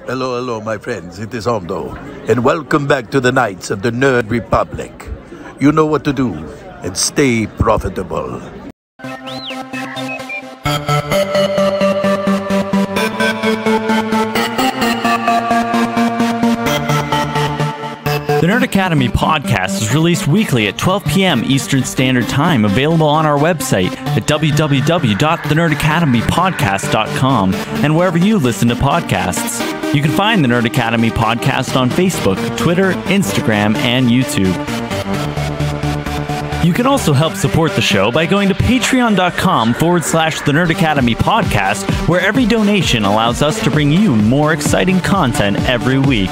Hello, hello, my friends. It is Hondo. And welcome back to the Knights of the Nerd Republic. You know what to do, and stay profitable. The Nerd Academy podcast is released weekly at 12 p.m. Eastern Standard Time, available on our website at www.thenerdacademypodcast.com and wherever you listen to podcasts. You can find the Nerd Academy podcast on Facebook, Twitter, Instagram, and YouTube. You can also help support the show by going to patreon.com/The Nerd Academy podcast, where every donation allows us to bring you more exciting content every week.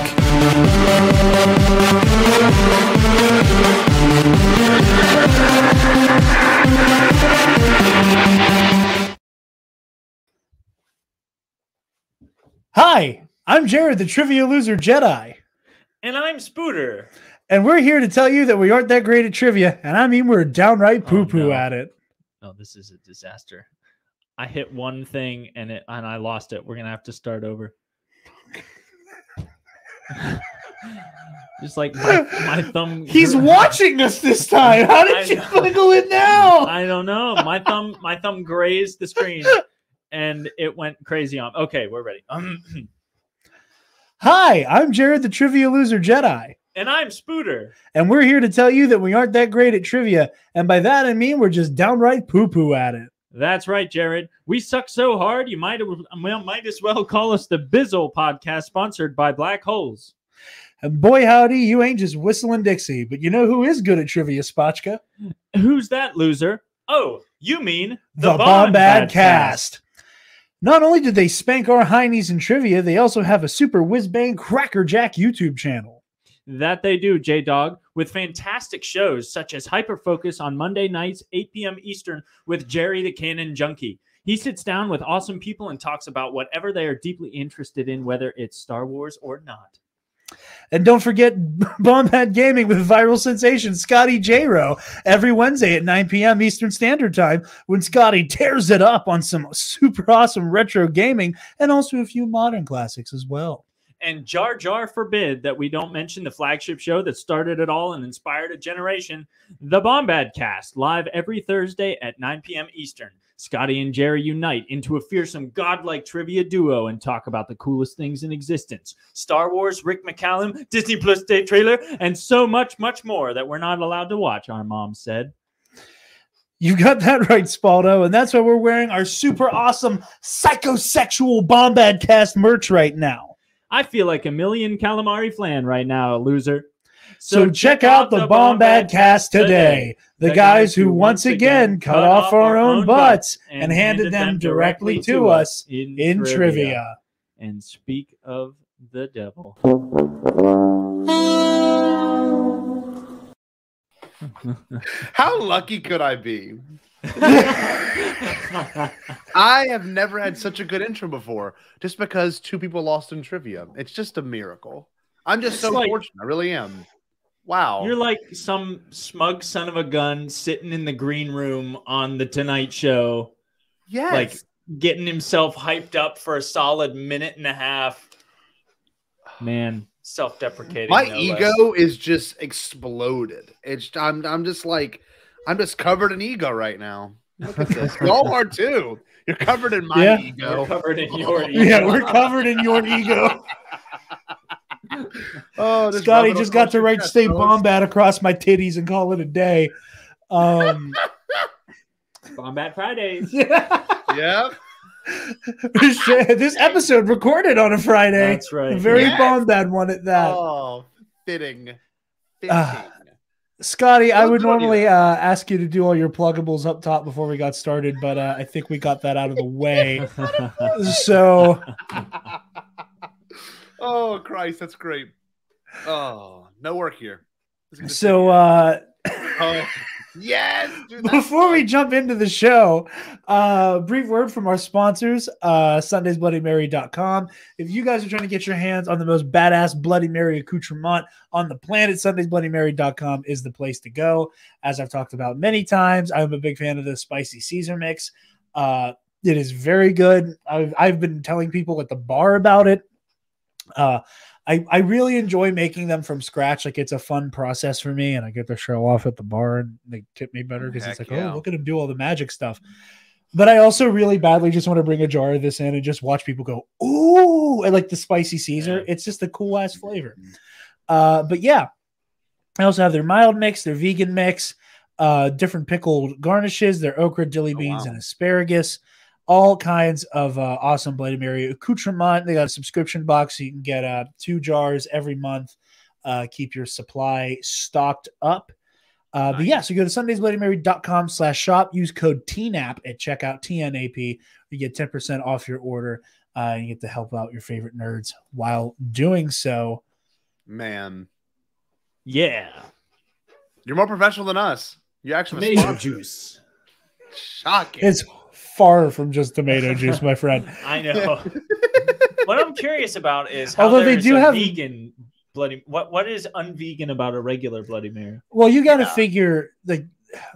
Hi, I'm Jared, the Trivia Loser Jedi. And I'm Spooter. And we're here to tell you that we aren't that great at trivia, and I mean we're downright poo-poo at it. Oh, this is a disaster. I hit one thing and I lost it. We're gonna have to start over. Just like my thumb. He's watching us this time. How did you wiggle it now? I don't know. My thumb grazed the screen and it went crazy on. Okay, we're ready. Hi, I'm Jared, the Trivia Loser Jedi. And I'm Spooter. And we're here to tell you that we aren't that great at trivia. And by that, I mean we're just downright poo-poo at it. That's right, Jared. We suck so hard, you might as well call us the Bizzle podcast, sponsored by Black Holes. And boy, howdy, you ain't just whistling Dixie. But you know who is good at trivia, Spotchka? Who's that loser? Oh, you mean the BoMBADCAST. Not only did they spank our heinies in trivia, they also have a super whiz-bang crackerjack YouTube channel. That they do, J-Dog, with fantastic shows such as Hyperfocus on Monday nights, 8 p.m. Eastern, with Jerry the Canon Junkie. He sits down with awesome people and talks about whatever they are deeply interested in, whether it's Star Wars or not. And don't forget Bombad Gaming with viral sensation Scotty Jayro every Wednesday at 9 p.m. Eastern Standard Time, when Scotty tears it up on some super awesome retro gaming and also a few modern classics as well. And Jar Jar forbid that we don't mention the flagship show that started it all and inspired a generation, the BoMBADCAST, live every Thursday at 9 p.m. Eastern. Scotty and Jerry unite into a fearsome godlike trivia duo and talk about the coolest things in existence. Star Wars, Rick McCallum, Disney Plus Day trailer, and so much, much more that we're not allowed to watch, our mom said. You got that right, Spaldo, and that's why we're wearing our super awesome psychosexual BoMBADCAST merch right now. I feel like a million calamari flan right now, loser. So check out the BoMBADCAST today. The guys who once again cut off our own butts and handed them directly to us in trivia. And speak of the devil. How lucky could I be? I have never had such a good intro before, just because two people lost in trivia. It's just a miracle. I'm just so fortunate. I really am. Wow. You're like some smug son of a gun sitting in the green room on the Tonight Show. Yes. Like getting himself hyped up for a solid minute and a half. Man, self-deprecating. My ego is just exploded. I'm just covered in ego right now. Look at this. Y'all are too. You're covered in my ego. We're covered in your ego. Yeah, we're covered in your ego. Oh, Scotty just got to write "Stay Bombad" across my titties and call it a day. Bombad Fridays. Yeah. This episode recorded on a Friday. That's right. A very Bombad one at that. Oh, fitting. Scotty, I would normally ask you to do all your pluggables up top before we got started, but I think we got that out of the way. So, oh Christ, that's great. Oh, no work here. So, yes. Dude, before we jump into the show, brief word from our sponsors, SundaysBloodyMary.com. If you guys are trying to get your hands on the most badass Bloody Mary accoutrement on the planet, SundaysBloodyMary.com is the place to go. As I've talked about many times, I'm a big fan of the spicy Caesar mix. It is very good. I've been telling people at the bar about it. I really enjoy making them from scratch. Like it's a fun process for me, and I get to show off at the bar, and they tip me better because it's like, oh, look at him do all the magic stuff. But I also really badly just want to bring a jar of this in and just watch people go, ooh, and like the spicy Caesar. Yeah. It's just a cool ass flavor. But yeah, I also have their mild mix, their vegan mix, different pickled garnishes, their okra, dilly beans, and asparagus. All kinds of awesome Bloody Mary accoutrement. They got a subscription box, so you can get 2 jars every month. Keep your supply stocked up. Nice. But yeah, so go to sundaysbloodymary.com/shop. Use code TNAP at checkout, TNAP. You get 10% off your order. And you get to help out your favorite nerds while doing so. Man. Yeah. You're more professional than us. You actually tomato juice. Shocking. It's far from just tomato juice, my friend. I know. What I'm curious about is how although they do have vegan Bloody. What is unvegan about a regular Bloody Mary? Well, you got to figure like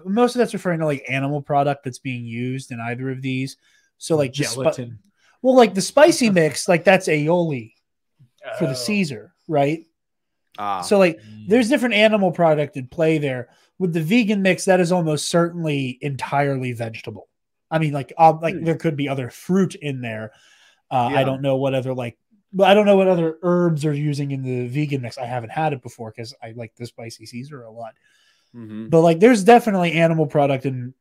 most of that's referring to like animal product that's being used in either of these. So like gelatin. Like the spicy mix, like that's aioli for the Caesar, right? So like there's different animal product in play there. With the vegan mix, that is almost certainly entirely vegetable. I mean, like there could be other fruit in there. I don't know what other herbs are using in the vegan mix. I haven't had it before because I like the spicy Caesar a lot. But like, there's definitely animal product in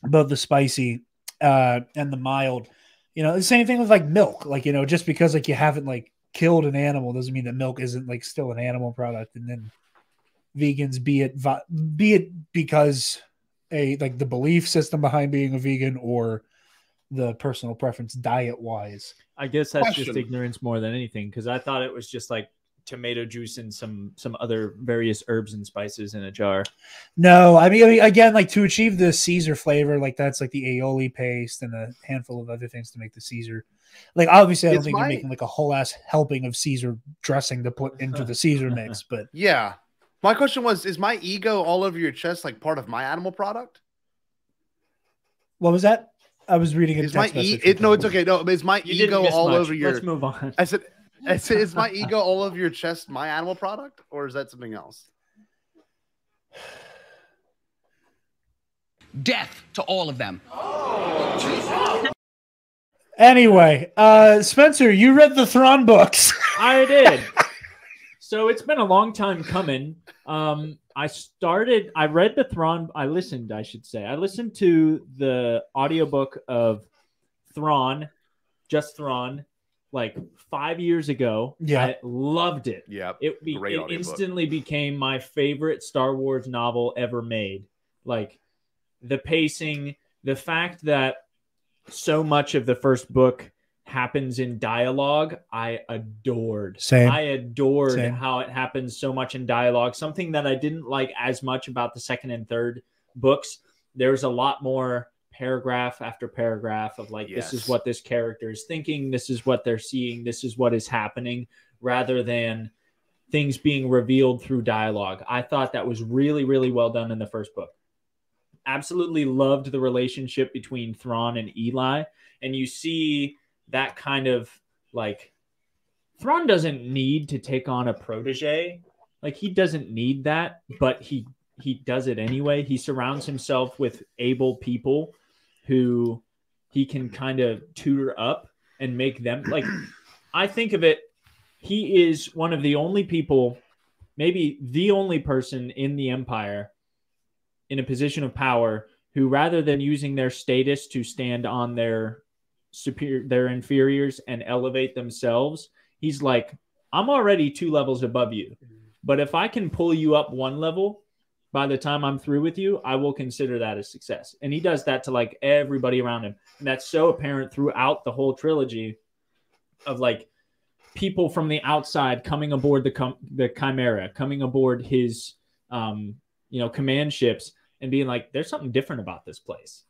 both the spicy and the mild. You know, the same thing with like milk. Like, you know, just because like you haven't like killed an animal doesn't mean that milk isn't like still an animal product. And then vegans, be it because like the belief system behind being a vegan or the personal preference diet wise. I guess that's just ignorance more than anything, because I thought it was just like tomato juice and some other various herbs and spices in a jar. No, I mean again, like to achieve the Caesar flavor, like that's like the aioli paste and a handful of other things to make the Caesar. Like obviously I don't think you're making like a whole ass helping of Caesar dressing to put into the Caesar mix, but yeah. My question was, is my ego all over your chest like part of my animal product? What was that? I was reading it. No, it's okay. No, is my ego all over your... Let's move on. I said, is my ego all over your chest my animal product? Or is that something else? Death to all of them. Anyway, Spencer, you read the Thrawn books. I did. So it's been a long time coming. I listened to the audiobook of Thrawn, just Thrawn, like 5 years ago. Yeah. I loved it. Yeah. It instantly became my favorite Star Wars novel ever made. Like the pacing, the fact that so much of the first book happens in dialogue, I adored. Same. I adored how it happens so much in dialogue. Something that I didn't like as much about the second and third books. There's a lot more paragraph after paragraph of like, this is what this character is thinking, this is what they're seeing, this is what is happening, rather than things being revealed through dialogue. I thought that was really, really well done in the first book. Absolutely loved the relationship between Thrawn and Eli. And you see that kind of like, Thrawn doesn't need to take on a protege. Like he doesn't need that, but he does it anyway. He surrounds himself with able people who he can kind of tutor up and make them like, I think of it, he is one of the only people, maybe the only person in the Empire in a position of power who, rather than using their status to stand on their inferiors and elevate themselves, he's like, I'm already 2 levels above you, but if I can pull you up 1 level by the time I'm through with you, I will consider that a success. And he does that to like everybody around him, and that's so apparent throughout the whole trilogy of like people from the outside coming aboard the Chimera, coming aboard his command ships and being like, there's something different about this place.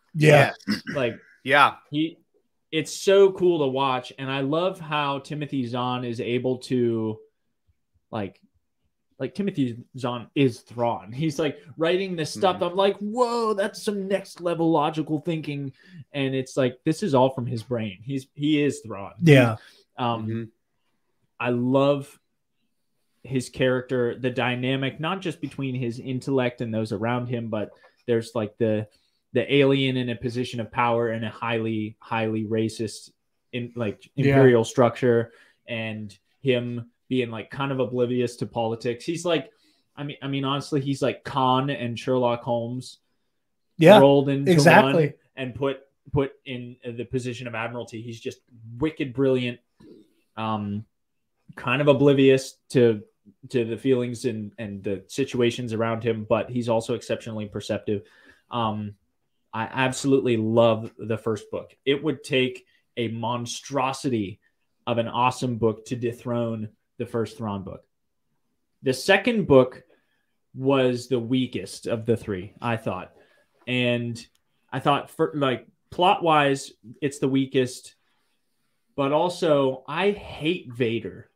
It's so cool to watch. And I love how Timothy Zahn is able to like Timothy Zahn is Thrawn. He's like writing this stuff. I'm like, whoa, that's some next level logical thinking. And it's like, this is all from his brain. He is Thrawn. Yeah. I love his character, the dynamic, not just between his intellect and those around him, but there's like the alien in a position of power in a highly racist imperial structure, and him being like kind of oblivious to politics. He's like, I mean, honestly, he's like Khan and Sherlock Holmes rolled into one and put in the position of admiralty. He's just wicked brilliant, kind of oblivious to the feelings and the situations around him, but he's also exceptionally perceptive. I absolutely love the first book. It would take a monstrosity of an awesome book to dethrone the first Thrawn book. The second book was the weakest of the three, I thought. And I thought, for like plot-wise, it's the weakest. But also, I hate Vader.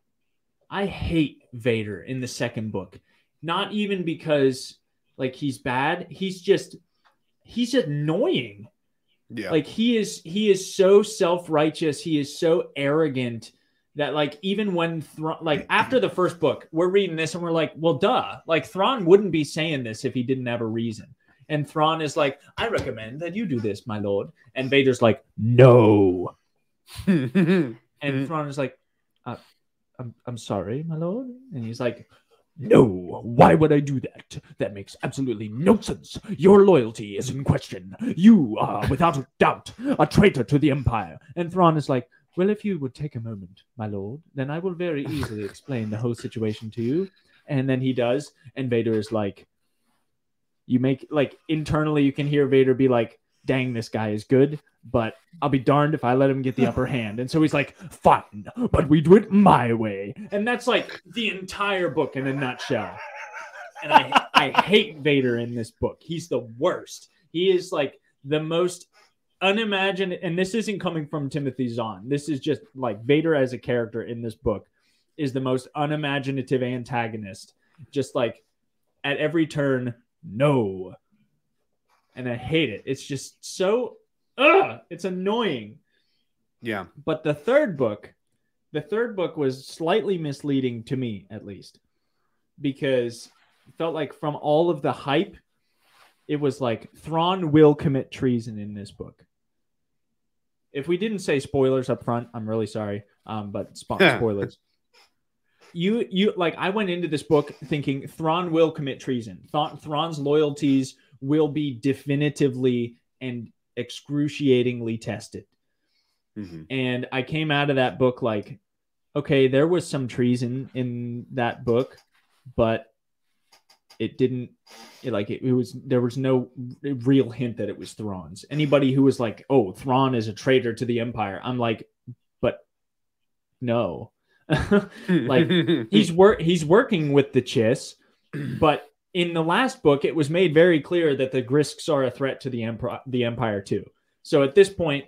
I hate Vader in the second book. Not even because like he's bad. He's annoying. Yeah. Like he is so self-righteous. He is so arrogant that like even when like after the first book, we're reading this and we're like, well, duh. Like Thrawn wouldn't be saying this if he didn't have a reason. And Thrawn is like, I recommend that you do this, my lord. And Vader's like, no. And Thrawn is like, I'm sorry, my lord. And he's like, no, why would I do that? That makes absolutely no sense. Your loyalty is in question. You are, without a doubt, a traitor to the Empire. And Thrawn is like, well, if you would take a moment, my lord, then I will very easily explain the whole situation to you. And then he does. And Vader is like, you make, like, internally you can hear Vader be like, dang, this guy is good, but I'll be darned if I let him get the upper hand. And so he's like, fine, but we do it my way. And that's like the entire book in a nutshell. And I hate Vader in this book. He's the worst. He is like the most unimagined, and this isn't coming from Timothy Zahn. This is just like Vader as a character in this book is the most unimaginative antagonist. Just like at every turn, no. And I hate it. It's just so, it's annoying. Yeah. But the third book was slightly misleading to me, at least, because it felt like from all of the hype, it was like Thrawn will commit treason in this book. If we didn't say spoilers up front, I'm really sorry. But spoilers. You like, I went into this book thinking Thrawn will commit treason. Thrawn's loyalties will be definitively and excruciatingly tested. Mm-hmm. And I came out of that book like, okay, there was some treason in that book, but it didn't, there was no real hint that it was Thrawn's. Anybody who was like, oh, Thrawn is a traitor to the Empire, I'm like, but no. Like he's working with the Chiss, but in the last book, it was made very clear that the Grisks are a threat to the Empire too. So at this point,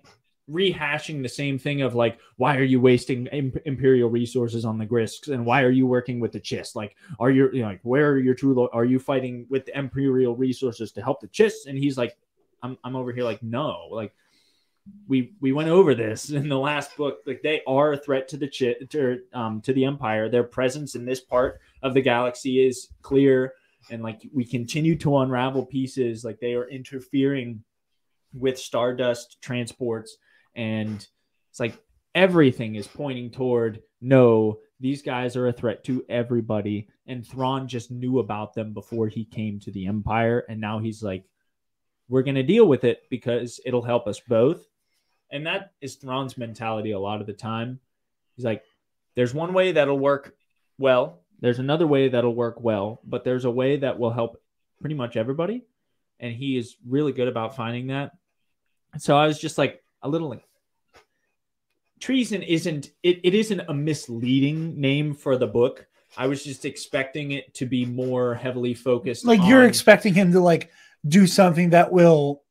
rehashing the same thing of like, why are you wasting Imperial resources on the Grisks, and why are you working with the Chiss? Like, are you, like, where are your true? Are you fighting with the Imperial resources to help the Chiss? And he's like, I'm over here like, no, like we went over this in the last book. Like they are a threat to the to the Empire. Their presence in this part of the galaxy is clear. And like we continue to unravel pieces, like they are interfering with Stardust transports, and it's like everything is pointing toward no, these guys are a threat to everybody. And Thrawn just knew about them before he came to the Empire, and now he's like, we're going to deal with it because it'll help us both. And that is Thrawn's mentality a lot of the time. He's like, there's one way that'll work well. There's another way that'll work well, but there's a way that will help pretty much everybody. And he is really good about finding that. So I was just like a little like, treason isn't a misleading name for the book. I was just expecting it to be more heavily focused. Like you're expecting him to like do something that will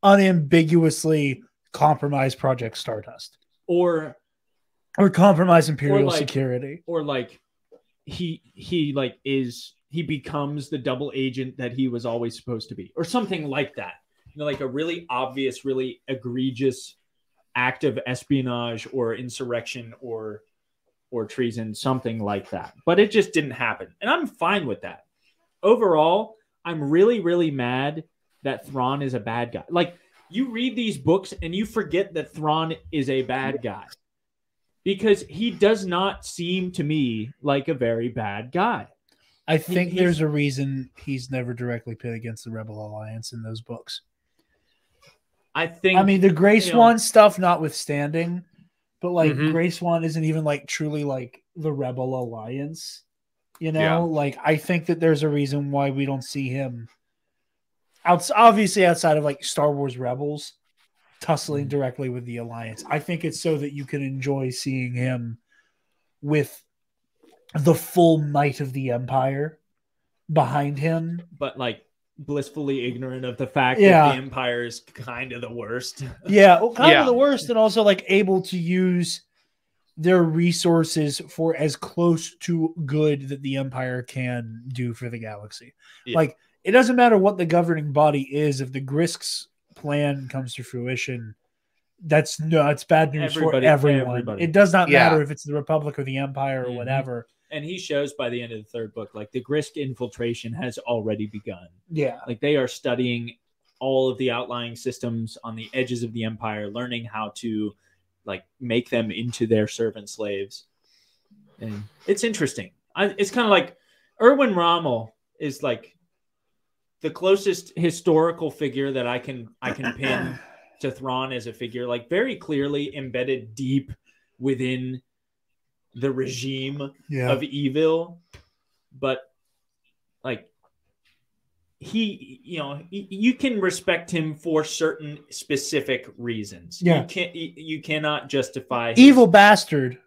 unambiguously compromise Project Stardust or compromise Imperial security, or like he becomes the double agent that he was always supposed to be, or something like that. You know, like a really obvious, really egregious act of espionage or insurrection or or treason, something like that. But it just didn't happen. And I'm fine with that. Overall, I'm really, really mad that Thrawn is a bad guy. Like, you read these books and you forget that Thrawn is a bad guy. Because he does not seem to me like a very bad guy. I think there's a reason he's never directly pit against the Rebel Alliance in those books. I mean, the Gray Swan stuff notwithstanding, but like Gray Swan isn't even like truly like the Rebel Alliance. You know, like I think that there's a reason why we don't see him obviously outside of like Star Wars Rebels tussling directly with the Alliance. I think it's so that you can enjoy seeing him with the full might of the Empire behind him. But like blissfully ignorant of the fact that the Empire is kind of the worst. Kind of the worst, and also like able to use their resources for as close to good that the Empire can do for the galaxy. Like, it doesn't matter what the governing body is. If the Grist's plan comes to fruition, it's bad news for everyone. It does not matter if it's the Republic or the Empire or whatever. And he shows by the end of the third book, like the Grist infiltration has already begun. Yeah. Like they are studying all of the outlying systems on the edges of the Empire, learning how to like make them into their servant slaves. And it's interesting. It's kind of like Erwin Rommel is like the closest historical figure that I can pin to Thrawn as a figure, like very clearly embedded deep within the regime of evil. But like you can respect him for certain specific reasons. You cannot justify evil bastard,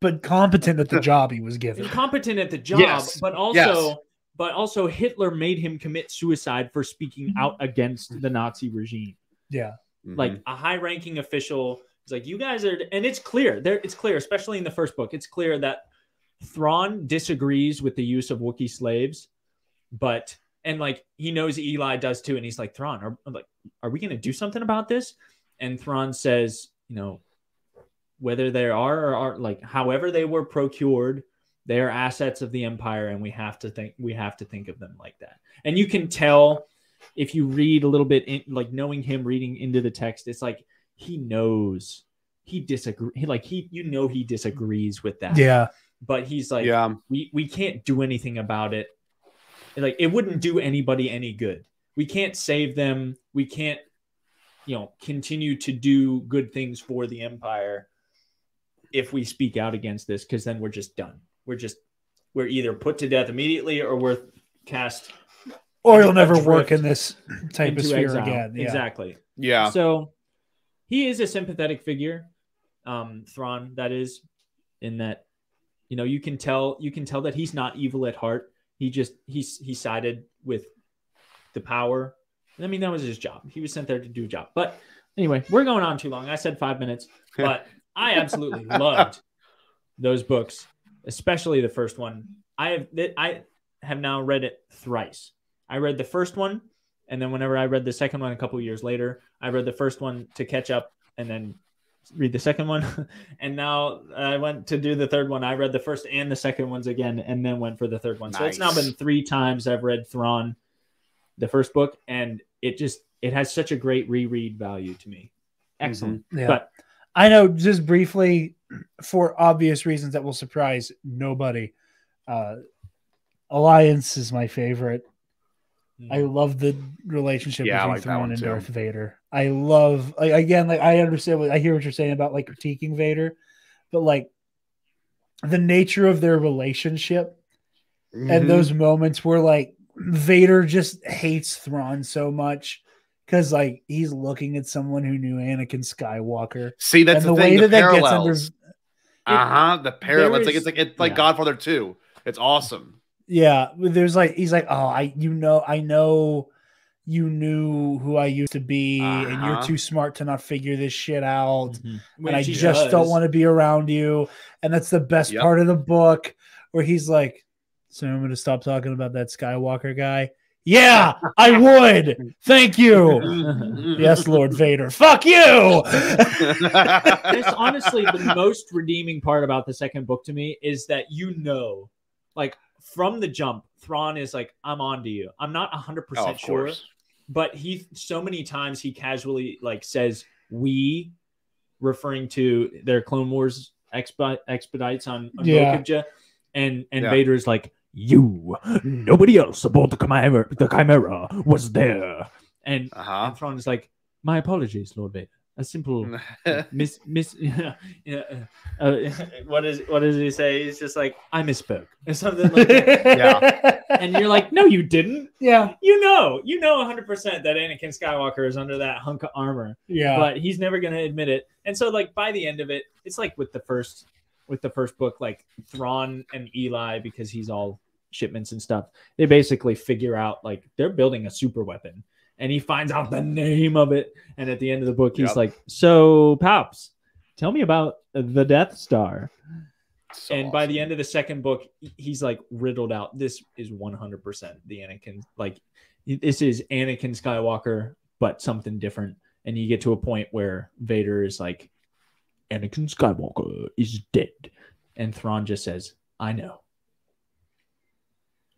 but competent at the job he was given. Competent at the job, but also Hitler made him commit suicide for speaking out against the Nazi regime. Yeah. Like a high-ranking official is like, you guys are, and it's clear, especially in the first book, it's clear that Thrawn disagrees with the use of Wookiee slaves, and like he knows Eli does too, and he's like, Thrawn, are we going to do something about this? And Thrawn says, whether there are or aren't, like however they were procured, they are assets of the Empire, and we have to think of them like that. And you can tell if you read a little bit, like knowing him reading into the text, it's like he knows he disagrees. He disagrees with that. Yeah, but he's like, we can't do anything about it. Like it wouldn't do anybody any good. We can't save them. We can't, continue to do good things for the Empire if we speak out against this, because then we're just done. We're either put to death immediately or we're cast, or you'll never work in this type of sphere again. Yeah. Exactly. Yeah. So he is a sympathetic figure, Thrawn. That is, in that, you can tell that he's not evil at heart. He sided with the power. I mean, that was his job. He was sent there to do a job. But anyway, we're going on too long. I said 5 minutes, but I absolutely loved those books, especially the first one. I have now read it thrice. I read the first one, and then whenever I read the second one a couple of years later, I read the first one to catch up and then read the second one. And now I went to do the third one. I read the first and the second ones again, and then went for the third one. Nice. So it's now been 3 times I've read Thrawn, the first book, and it has such a great reread value to me. Excellent. Yeah. But I know, just briefly, for obvious reasons that will surprise nobody, Alliance is my favorite. I love the relationship between Thrawn and Darth Vader. I love, I understand I hear what you're saying about like critiquing Vader, but like the nature of their relationship and those moments where like Vader just hates Thrawn so much because like he's looking at someone who knew Anakin Skywalker. See, that's the thing. The parallels. The parallels. It's like Godfather 2. It's awesome. Yeah, there's like he's like, oh, I know you knew who I used to be, and you're too smart to not figure this shit out, and I just don't want to be around you. And that's the best part of the book, where he's like, so I'm going to stop talking about that Skywalker guy. Yeah, I would. Thank you. Yes, Lord Vader. Fuck you. That's honestly the most redeeming part about the second book to me is that like from the jump, Thrawn is like, I'm on to you. I'm not 100% sure, but so many times he casually like says we, referring to their Clone Wars expedites on Mokibja, and Vader is like, nobody else aboard the Chimera was there. And Thrawn is like, my apologies, Lord Vader. A simple what does he say? He's just like, I misspoke or something like that. Yeah. And you're like, no, you didn't. Yeah. You know 100% that Anakin Skywalker is under that hunk of armor. Yeah. But he's never going to admit it. And so like by the end of it, it's like with the first book, like Thrawn and Eli, because he's all shipments and stuff, they basically figure out like they're building a super weapon. And he finds out the name of it. And at the end of the book, he's like, so, Pops, tell me about the Death Star. So and by the end of the second book, he's like riddled out. This is 100% the Anakin. Like, this is Anakin Skywalker, but something different. And you get to a point where Vader is like, Anakin Skywalker is dead. And Thrawn just says, I know.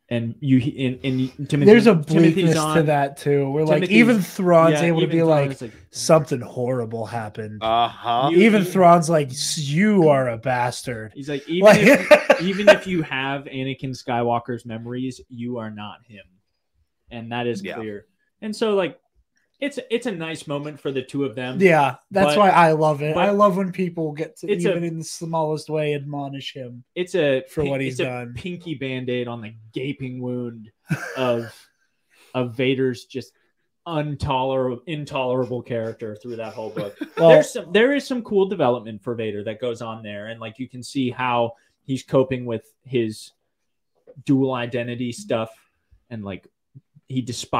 And Timothy, there's a bleakness to that too. We're like, even Thrawn's able to be like, something horrible happened. Even Thrawn's like, you are a bastard. He's like, even if you have Anakin Skywalker's memories, you are not him, and that is clear. And so, like, it's a nice moment for the two of them. Yeah, that's why I love it. I love when people get to even in the smallest way admonish him. For what he's done. Pinky Band-Aid on the gaping wound of Vader's just intolerable character through that whole book. Well, there is some cool development for Vader that goes on there, and like you can see how he's coping with his dual identity stuff, and like he talks of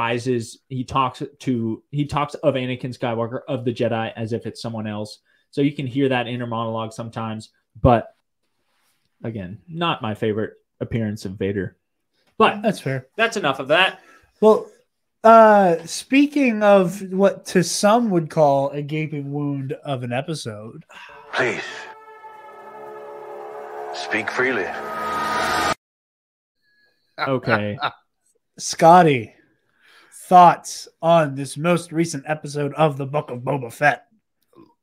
Anakin Skywalker of the Jedi as if it's someone else. So you can hear that inner monologue sometimes, but again, not my favorite appearance of Vader. But that's fair. That's enough of that. Well, speaking of what to some would call a gaping wound of an episode. Please, speak freely. Okay. Scotty, thoughts on this most recent episode of the Book of Boba Fett?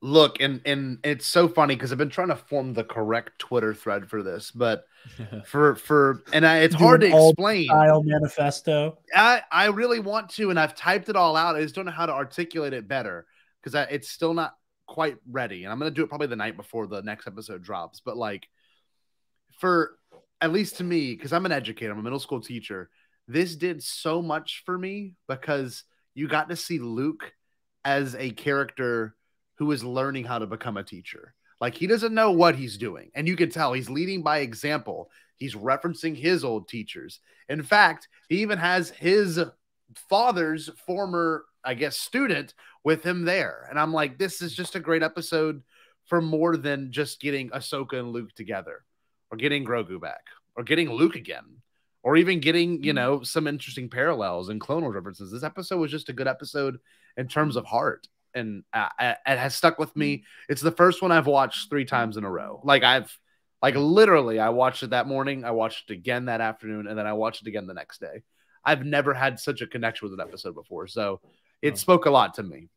Look, and it's so funny because I've been trying to form the correct Twitter thread for this, but it's hard to explain. Style manifesto. I really want to, and I've typed it all out. I just don't know how to articulate it better because it's still not quite ready. And I'm going to do it probably the night before the next episode drops. But like, for at least to me, because I'm an educator, I'm a middle school teacher. This did so much for me because you got to see Luke as a character who is learning how to become a teacher. Like, he doesn't know what he's doing. And you can tell he's leading by example. He's referencing his old teachers. In fact, he even has his father's former, I guess, student with him there. And I'm like, this is just a great episode for more than just getting Ahsoka and Luke together, or getting Grogu back, or getting Luke again, or even getting, some interesting parallels and Clone Wars references. This episode was just a good episode in terms of heart. And it has stuck with me. It's the first one I've watched 3 times in a row. Literally, I watched it that morning. I watched it again that afternoon. And then I watched it again the next day. I've never had such a connection with an episode before. So it spoke a lot to me,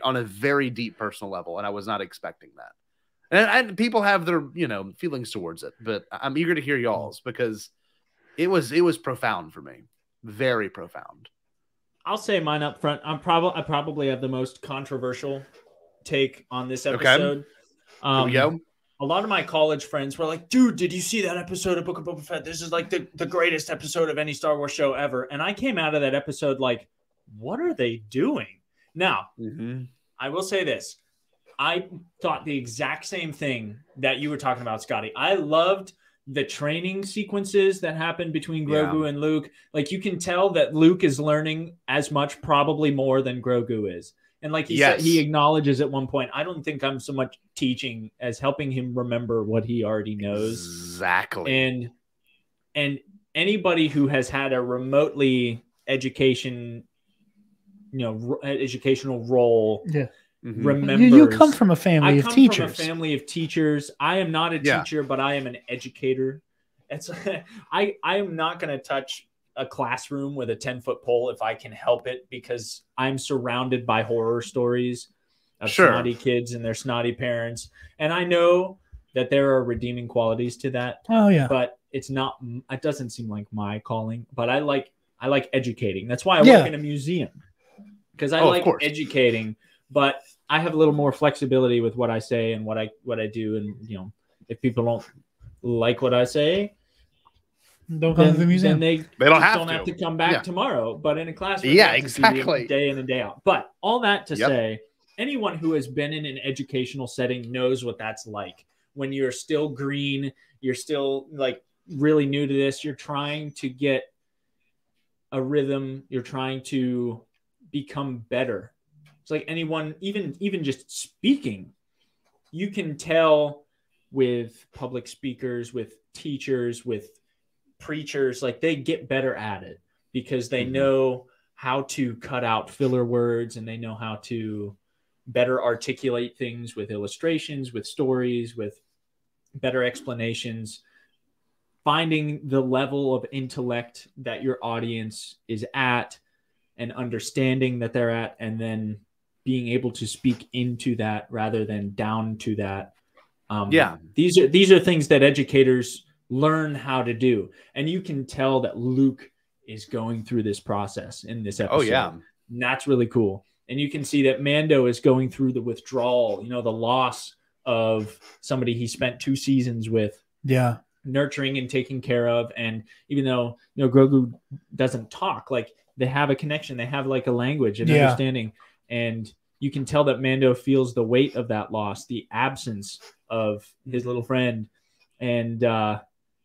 on a very deep personal level. And I was not expecting that. And people have their, feelings towards it, but I'm eager to hear y'all's because it was profound for me. Very profound. I'll say mine up front. I probably have the most controversial take on this episode. Okay. Here we go. A lot of my college friends were like, dude, did you see that episode of Book of Boba Fett? This is like the greatest episode of any Star Wars show ever. And I came out of that episode like, what are they doing? Now, I will say this. I thought the exact same thing that you were talking about, Scotty. I loved the training sequences that happened between Grogu and Luke. Like, you can tell that Luke is learning as much, probably more than Grogu is. And like he said, he acknowledges at one point, I don't think I'm so much teaching as helping him remember what he already knows. Exactly. And anybody who has had a remotely education, educational role. Yeah. Remembers. You come from a family of teachers. From a family of teachers. I am not a teacher, but I am an educator. It's I am not going to touch a classroom with a 10-foot pole if I can help it, because I'm surrounded by horror stories of snotty kids and their snotty parents, and I know that there are redeeming qualities to that. Oh yeah, but it's not. It doesn't seem like my calling. But I like educating. That's why I work in a museum, because I like educating. But I have a little more flexibility with what I say and what I do. And if people don't like what I say, don't come to the museum. Then they don't have to come back tomorrow. But in a classroom, exactly, day in and day out. But all that to say, anyone who has been in an educational setting knows what that's like. When you're still green, you're still like really new to this. You're trying to get a rhythm. You're trying to become better. It's like anyone, even just speaking, you can tell with public speakers, with teachers, with preachers, like they get better at it because they know how to cut out filler words, and they know how to better articulate things with illustrations, with stories, with better explanations, finding the level of intellect that your audience is at and understanding that they're at, and then being able to speak into that rather than down to that. These are things that educators learn how to do. And you can tell that Luke is going through this process in this episode. Oh, yeah. And that's really cool. And you can see that Mando is going through the withdrawal, the loss of somebody he spent 2 seasons with. Yeah. Nurturing and taking care of. And even though, Grogu doesn't talk, like they have a connection, they have like a language and understanding. And you can tell that Mando feels the weight of that loss, the absence of his little friend. And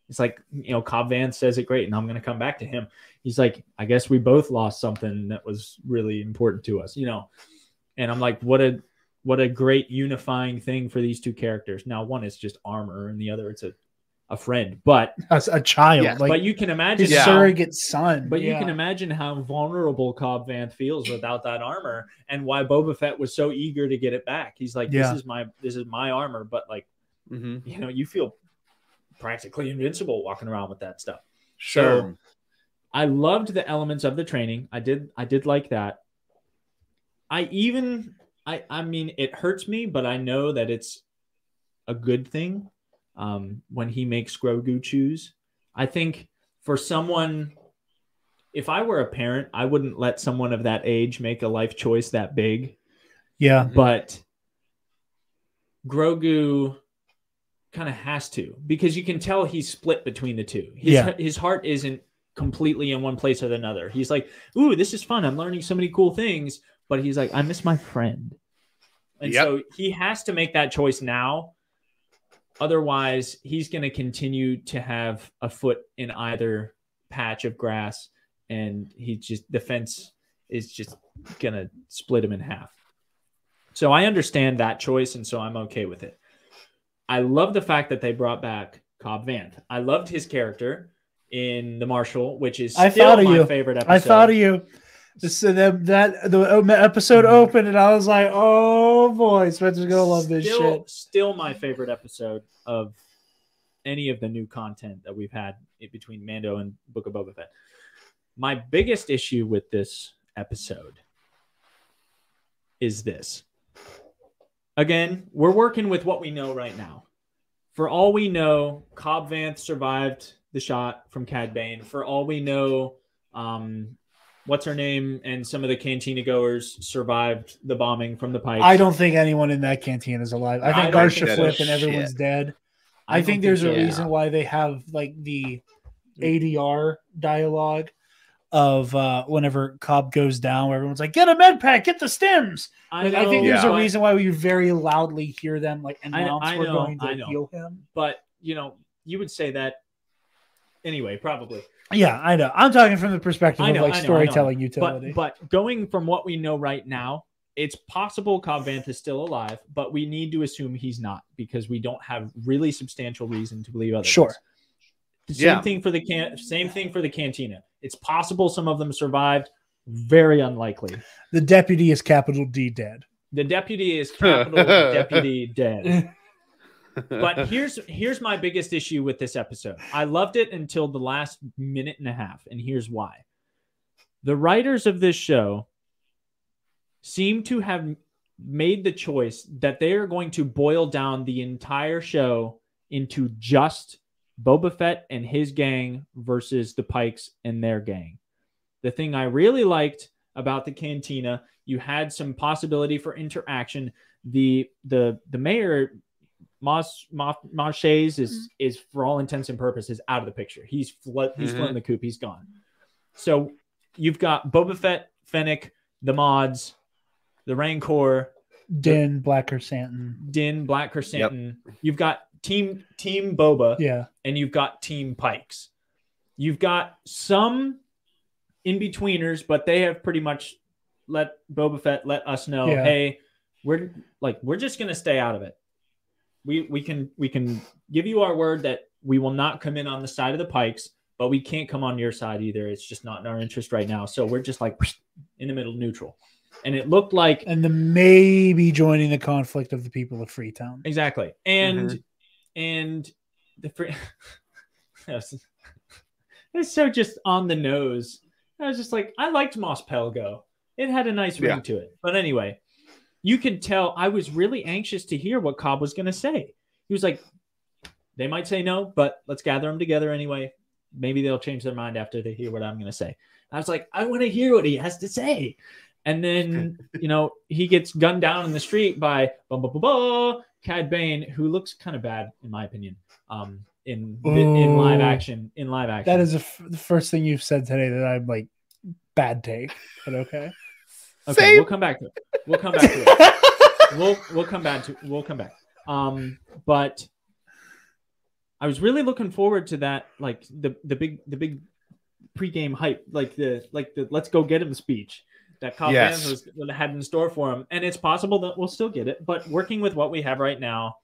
it's like, Cobb Vanth says it great, and I'm going to come back to him. He's like, I guess we both lost something that was really important to us, And I'm like, what a great unifying thing for these two characters. Now, one is just armor, and the other it's a friend, but a child. Yeah, like, but you can imagine his surrogate son. But you can imagine how vulnerable Cobb Vanth feels without that armor, and why Boba Fett was so eager to get it back. He's like, this is my armor, but like, you feel practically invincible walking around with that stuff. Sure. So I loved the elements of the training. I did like that. I mean, it hurts me, but I know that it's a good thing. When he makes Grogu choose, I think for someone, if I were a parent, I wouldn't let someone of that age make a life choice that big. Yeah. But Grogu kind of has to, because you can tell he's split between the two. His heart isn't completely in one place or another. He's like, ooh, this is fun. I'm learning so many cool things. But he's like, I miss my friend. And so he has to make that choice now. Otherwise, he's going to continue to have a foot in either patch of grass, and the fence is just going to split him in half. So I understand that choice, and so I'm okay with it. I love the fact that they brought back Cobb Vanth. I loved his character in The Marshal, which is still my favorite episode. I thought of you. The episode opened, and I was like, "Oh boy, Spencer's gonna love this shit." Still, my favorite episode of any of the new content that we've had between Mando and Book of Boba Fett. My biggest issue with this episode is this. Again, we're working with what we know right now. For all we know, Cobb Vanth survived the shot from Cad Bane. For all we know, what's her name and some of the cantina goers survived the bombing from the pipes. I don't think anyone in that cantina is alive. I think Garsha Flip and everyone's dead. I think there's a reason why they have like the ADR dialogue of whenever Cobb goes down, where everyone's like, get a med pack, get the stims. I think there's a reason why we very loudly hear them like announce we're going to heal him. But, you would say that anyway, probably. Yeah, I know. I'm talking from the perspective of like storytelling utility. But going from what we know right now, it's possible Cobb Vanth is still alive, but we need to assume he's not, because we don't have really substantial reason to believe otherwise. Sure. Same thing for the cantina. It's possible some of them survived. Very unlikely. The deputy is capital D dead. The deputy is capital deputy dead. But here's my biggest issue with this episode. I loved it until the last minute and a half, and here's why. The writers of this show seem to have made the choice that they are going to boil down the entire show into just Boba Fett and his gang versus the Pikes and their gang. The thing I really liked about the cantina, you had some possibility for interaction. The mayor, Marchese, is for all intents and purposes out of the picture. He's floating the coop. He's gone. So you've got Boba Fett, Fennec, the mods, the Rancor, Din, Black Chrysanthemum. Yep. You've got Team Boba, and you've got Team Pikes. You've got some in-betweeners, but they have pretty much let Boba Fett let us know, hey, we're just gonna stay out of it. We can give you our word that we will not come in on the side of the Pikes, but we can't come on your side either. It's just not in our interest right now. So we're just like in the middle, neutral. And it looked like, and the maybe joining the conflict of the people of Freetown. Exactly. And the it's so just on the nose. I was just like, I liked Mos Pelgo. It had a nice ring to it. But anyway, you could tell I was really anxious to hear what Cobb was going to say. He was like, they might say no, but let's gather them together anyway. Maybe they'll change their mind after they hear what I'm going to say. I was like, I want to hear what he has to say. And then, he gets gunned down in the street by Cad Bane, who looks kind of bad, in my opinion, in live action. That is the first thing you've said today that I'm like, bad take, but okay. Okay, Same. we'll come back to it. We'll come back. But I was really looking forward to that, like the big pregame hype, like the let's go get him speech that Cobb had in store for him. And it's possible that we'll still get it, but working with what we have right now,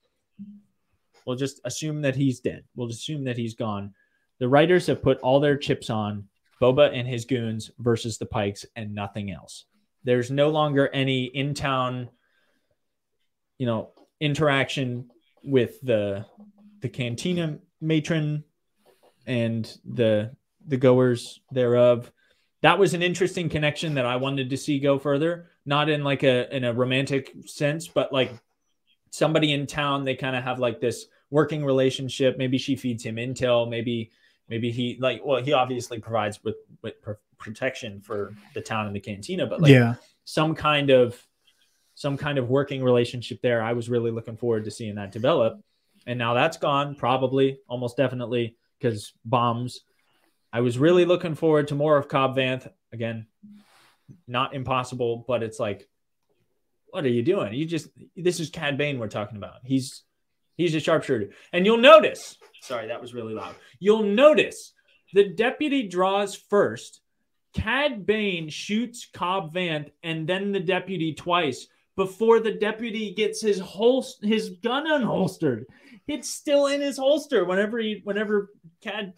we'll just assume that he's dead. We'll assume that he's gone. The writers have put all their chips on Boba and his goons versus the Pikes and nothing else. There's no longer any in-town, interaction with the cantina matron and the goers thereof. That was an interesting connection that I wanted to see go further, not in like in a romantic sense, but like somebody in town, they kind of have like this working relationship. Maybe she feeds him intel. Maybe he he obviously provides with protection for the town and the cantina, but some kind of working relationship there. I was really looking forward to seeing that develop. And now that's gone, probably, almost definitely, because bombs. I was really looking forward to more of Cobb Vanth. Again, not impossible, but it's like, what are you doing? This is Cad Bane we're talking about. He's a sharpshooter. And you'll notice, sorry, that was really loud. You'll notice the deputy draws first. Cad Bane shoots Cobb Vanth and then the deputy twice before the deputy gets his gun unholstered. It's still in his holster whenever Cad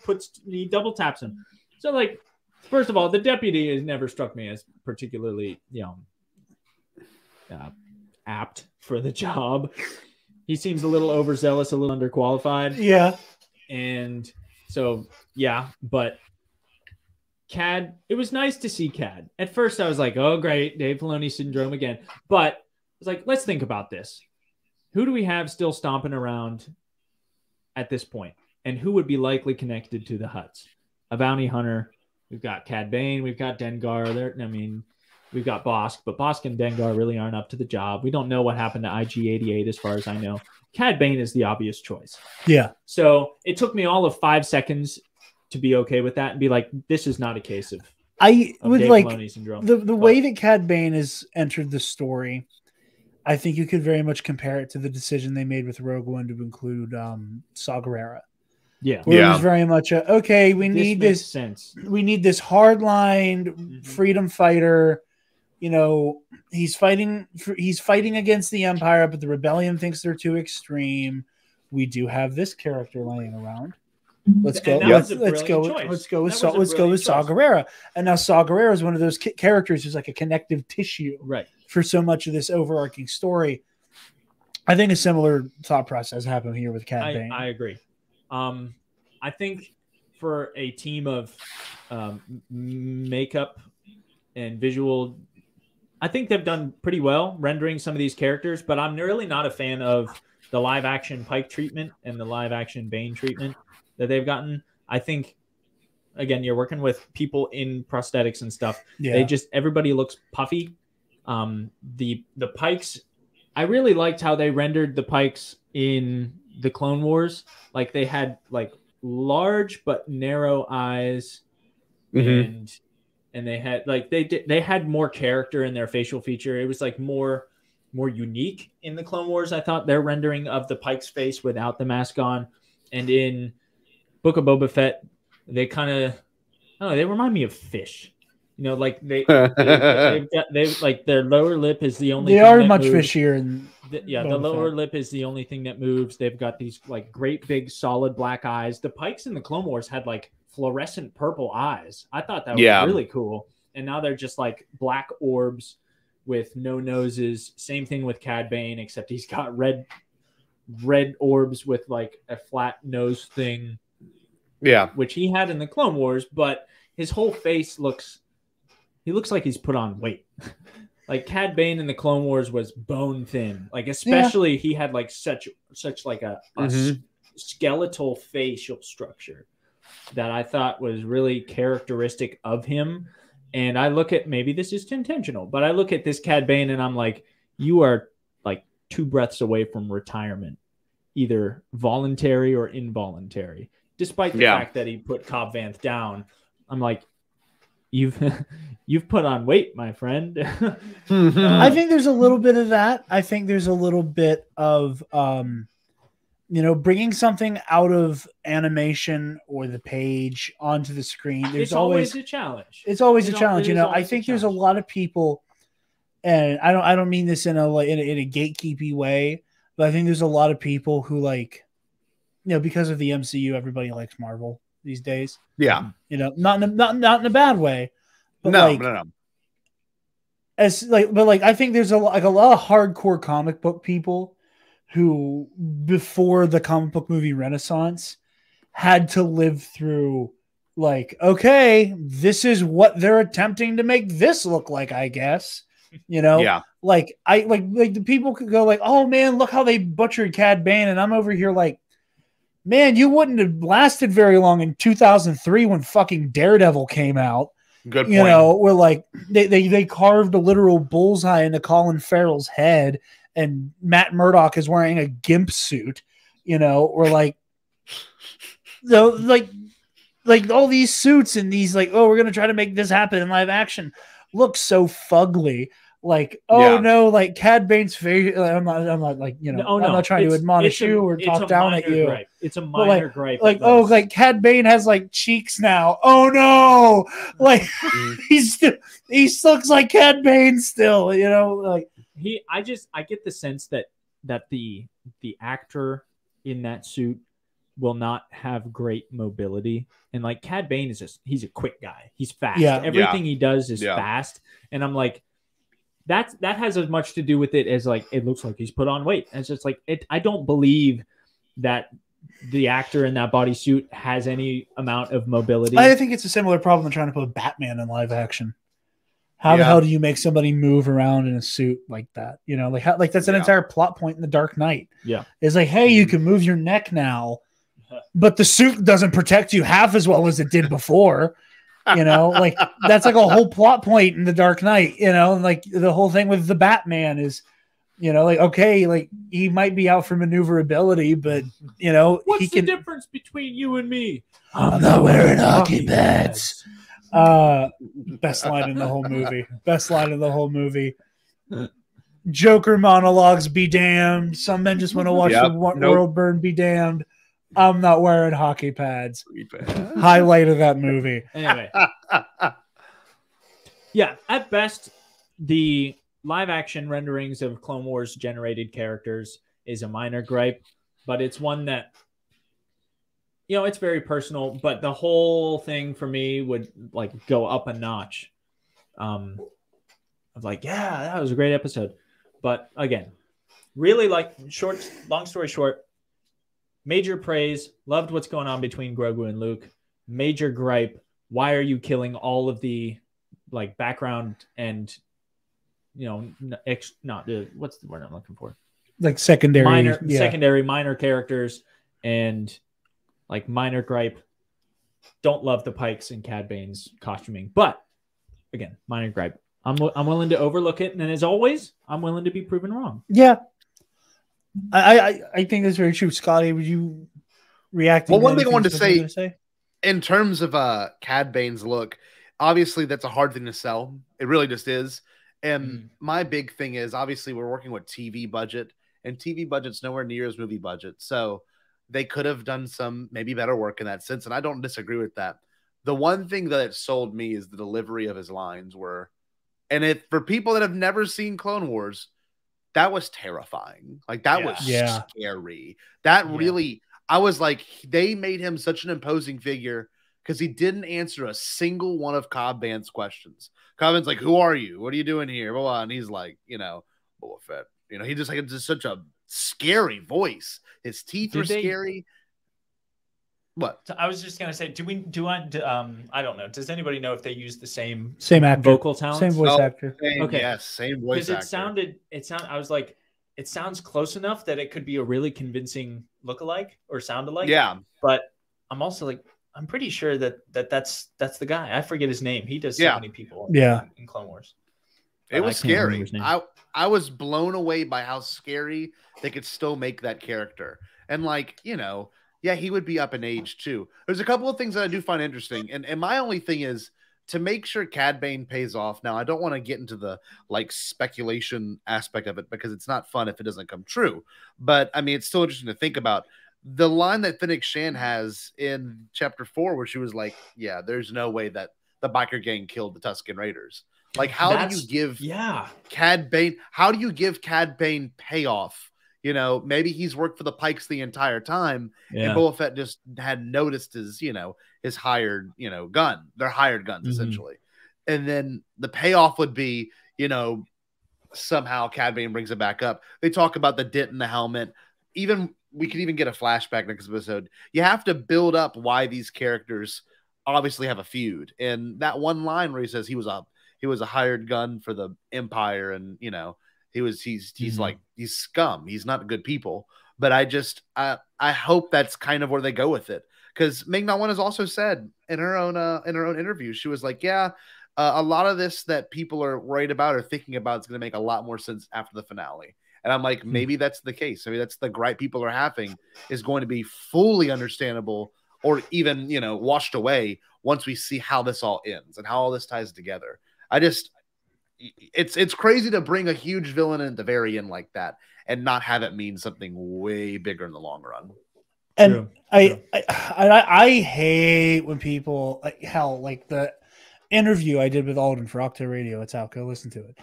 he double taps him. So, like, first of all, the deputy has never struck me as particularly, apt for the job. He seems a little overzealous, a little underqualified. Yeah. And so, but Cad, it was nice to see Cad. At first, I was like, oh, great, Dave Filoni syndrome again. But I was like, let's think about this. Who do we have still stomping around at this point? And who would be likely connected to the Hutts? A bounty hunter. We've got Cad Bane. We've got Dengar. We've got Bosk. But Bosk and Dengar really aren't up to the job. We don't know what happened to IG-88 as far as I know. Cad Bane is the obvious choice. Yeah. So it took me all of 5 seconds to be okay with that and be like, this is not a case of Dave like Filoni syndrome. The way that Cad Bane has entered the story, I think you could very much compare it to the decision they made with Rogue One to include Saw Gerrera. Yeah. Where it was very much we need this sense. We need this hardline freedom fighter. He's fighting against the Empire, but the rebellion thinks they're too extreme. We do have this character laying around. Let's go. And that was a Let's go. brilliant choice. Let's go with That was a let's go with brilliant Saw choice. Gerrera. And now Saw Gerrera is one of those characters who's like a connective tissue Right. for so much of this overarching story. I think a similar thought process happened here with Cad Bane. I agree. I think for a team of makeup and visual, I think they've done pretty well rendering some of these characters, but I'm really not a fan of the live action Pike treatment and the live action Bane treatment that they've gotten. I think, again, you're working with people in prosthetics and stuff. Yeah. Everybody looks puffy. The Pikes, I really liked how they rendered the Pikes in the Clone Wars. Like they had like large but narrow eyes, and they had like they had more character in their facial feature. It was like more unique in the Clone Wars. I thought their rendering of the Pike's face without the mask on, and in Book of Boba Fett, they kind of, they remind me of fish. You know, like they've like their lower lip is the only. They thing are that much moves. fishier. And The lower lip is the only thing that moves. They've got these like great big solid black eyes. The Pikes in the Clone Wars had like fluorescent purple eyes. I thought that was really cool. And now they're just like black orbs with no noses. Same thing with Cad Bane, except he's got red orbs with like a flat nose thing. Yeah, which he had in the Clone Wars, but his whole face looks like he's put on weight. Like Cad Bane in the Clone Wars was bone thin. Like especially he had like such like a skeletal facial structure that I thought was really characteristic of him. And I look at, maybe this is intentional, but I look at this Cad Bane and I'm like, you are like 2 breaths away from retirement, either voluntary or involuntary. Despite the fact that he put Cobb Vanth down, I'm like, you've put on weight, my friend. I think there's a little bit of that. I think there's a little bit of, bringing something out of animation or the page onto the screen. There's it's always a challenge. It's always a challenge. I think there's a lot of people, and I don't mean this in a gatekeepy way, but I think there's a lot of people who like, because of the MCU, everybody likes Marvel these days. Yeah. Not in a bad way. But No. I think there's a lot of hardcore comic book people who, before the comic book movie renaissance, had to live through like, okay, this is what they're attempting to make this look like, I guess. Yeah. Like the people could go like, oh man, look how they butchered Cad Bane, and I'm over here like, man, you wouldn't have lasted very long in 2003 when fucking Daredevil came out. Good point. Where like they carved a literal bullseye into Colin Farrell's head, and Matt Murdock is wearing a gimp suit, or like, like all these suits and these like, oh, we're gonna try to make this happen in live action, look so fugly. Like, no, like Cad Bane's face. I'm not like, I'm not trying to admonish you or talk down at you. Gripe. It's a minor gripe. Like, like Cad Bane has like cheeks now. Oh no, like he looks like Cad Bane still. Like I get the sense that the actor in that suit will not have great mobility, and like Cad Bane he's a quick guy. He's fast. Yeah. Everything he does is fast, and I'm like, that has as much to do with it as like it looks like he's put on weight. And it's just like I don't believe that the actor in that bodysuit has any amount of mobility. I think it's a similar problem trying to put Batman in live action. How the hell do you make somebody move around in a suit like that? Like that's an entire plot point in The Dark Knight. Yeah, it's like, hey, you can move your neck now, but the suit doesn't protect you half as well as it did before. Like that's like a whole plot point in The Dark Knight, like the whole thing with the Batman is, like, okay, like he might be out for maneuverability, but what's the difference between you and me? I'm not wearing hockey pads. Best line in the whole movie. Best line in the whole movie. Joker monologues, be damned. Some men just want to watch the world burn, be damned. I'm not wearing hockey pads. Highlight of that movie. Anyway. Yeah, at best, the live action renderings of Clone Wars generated characters is a minor gripe, but it's one that, you know, it's very personal, but the whole thing for me would like go up a notch. I was like, yeah, that was a great episode. But again, really like long story short, major praise. Loved what's going on between Grogu and Luke. Major gripe. Why are you killing all of the like background and, you know, what's the word I'm looking for? Like secondary minor characters, and like minor gripe. Don't love the Pikes and Cad Bane's costuming, but again, minor gripe. I'm willing to overlook it, and as always, I'm willing to be proven wrong. Yeah, I think that's very true. Scotty, would you react? Well, one thing I wanted to say in terms of Cad Bane's look, obviously that's a hard thing to sell. It really just is. And my big thing is, obviously, we're working with TV budget, and TV budget's nowhere near as movie budget. So they could have done some maybe better work in that sense, and I don't disagree with that. The one thing that it sold me is the delivery of his lines were, and if for people that have never seen Clone Wars, that was terrifying. Like that was scary. That really, I was like, they made him such an imposing figure because he didn't answer a single one of Cobb Vanth's questions. Cobb Vanth's like, "Who are you? What are you doing here?" Blah, blah. And he's like, you know, Boba Fett. You know, he just like it's just such a scary voice. His teeth were scary. What? I was just gonna say, I don't know. Does anybody know if they use the same actor, vocal talent, same voice actor? Okay, yes, same voice actor. I was like, it sounds close enough that it could be a really convincing lookalike or sound alike. Yeah, but I'm also like, I'm pretty sure that's the guy. I forget his name. He does so many people. In Clone Wars. It was scary. I was blown away by how scary they could still make that character. And like, you know, yeah, he would be up in age too. There's a couple of things that I do find interesting. And my only thing is to make sure Cad Bane pays off. Now, I don't want to get into the like speculation aspect of it because it's not fun if it doesn't come true. But I mean, it's still interesting to think about. The line that Fennec Shan has in chapter 4, where she was like, yeah, there's no way that the biker gang killed the Tusken Raiders. Like, how do you give Cad Bane, how do you give Cad Bane payoff? You know, maybe he's worked for the Pikes the entire time, and Boba Fett just had noticed his, you know, his hired, you know, gun. They're hired guns, essentially. And then the payoff would be, you know, somehow Cad Bane brings it back up. They talk about the dent in the helmet. We could even get a flashback next episode. You have to build up why these characters obviously have a feud. And that one line where he says he was a hired gun for the Empire, and you know, he's like, he's scum. He's not good people. But I hope that's kind of where they go with it. Because Ming-Na Wen has also said in her own interview, she was like, a lot of this that people are worried about or thinking about is going to make a lot more sense after the finale. And I'm like, maybe that's the case. I mean, that's the gripe people are having is going to be fully understandable or even, you know, washed away once we see how this all ends and how all this ties together. It's crazy to bring a huge villain in at the very end like that and not have it mean something way bigger in the long run. And I hate when people like the interview I did with Alden for Octo Radio. It's out. Go listen to it.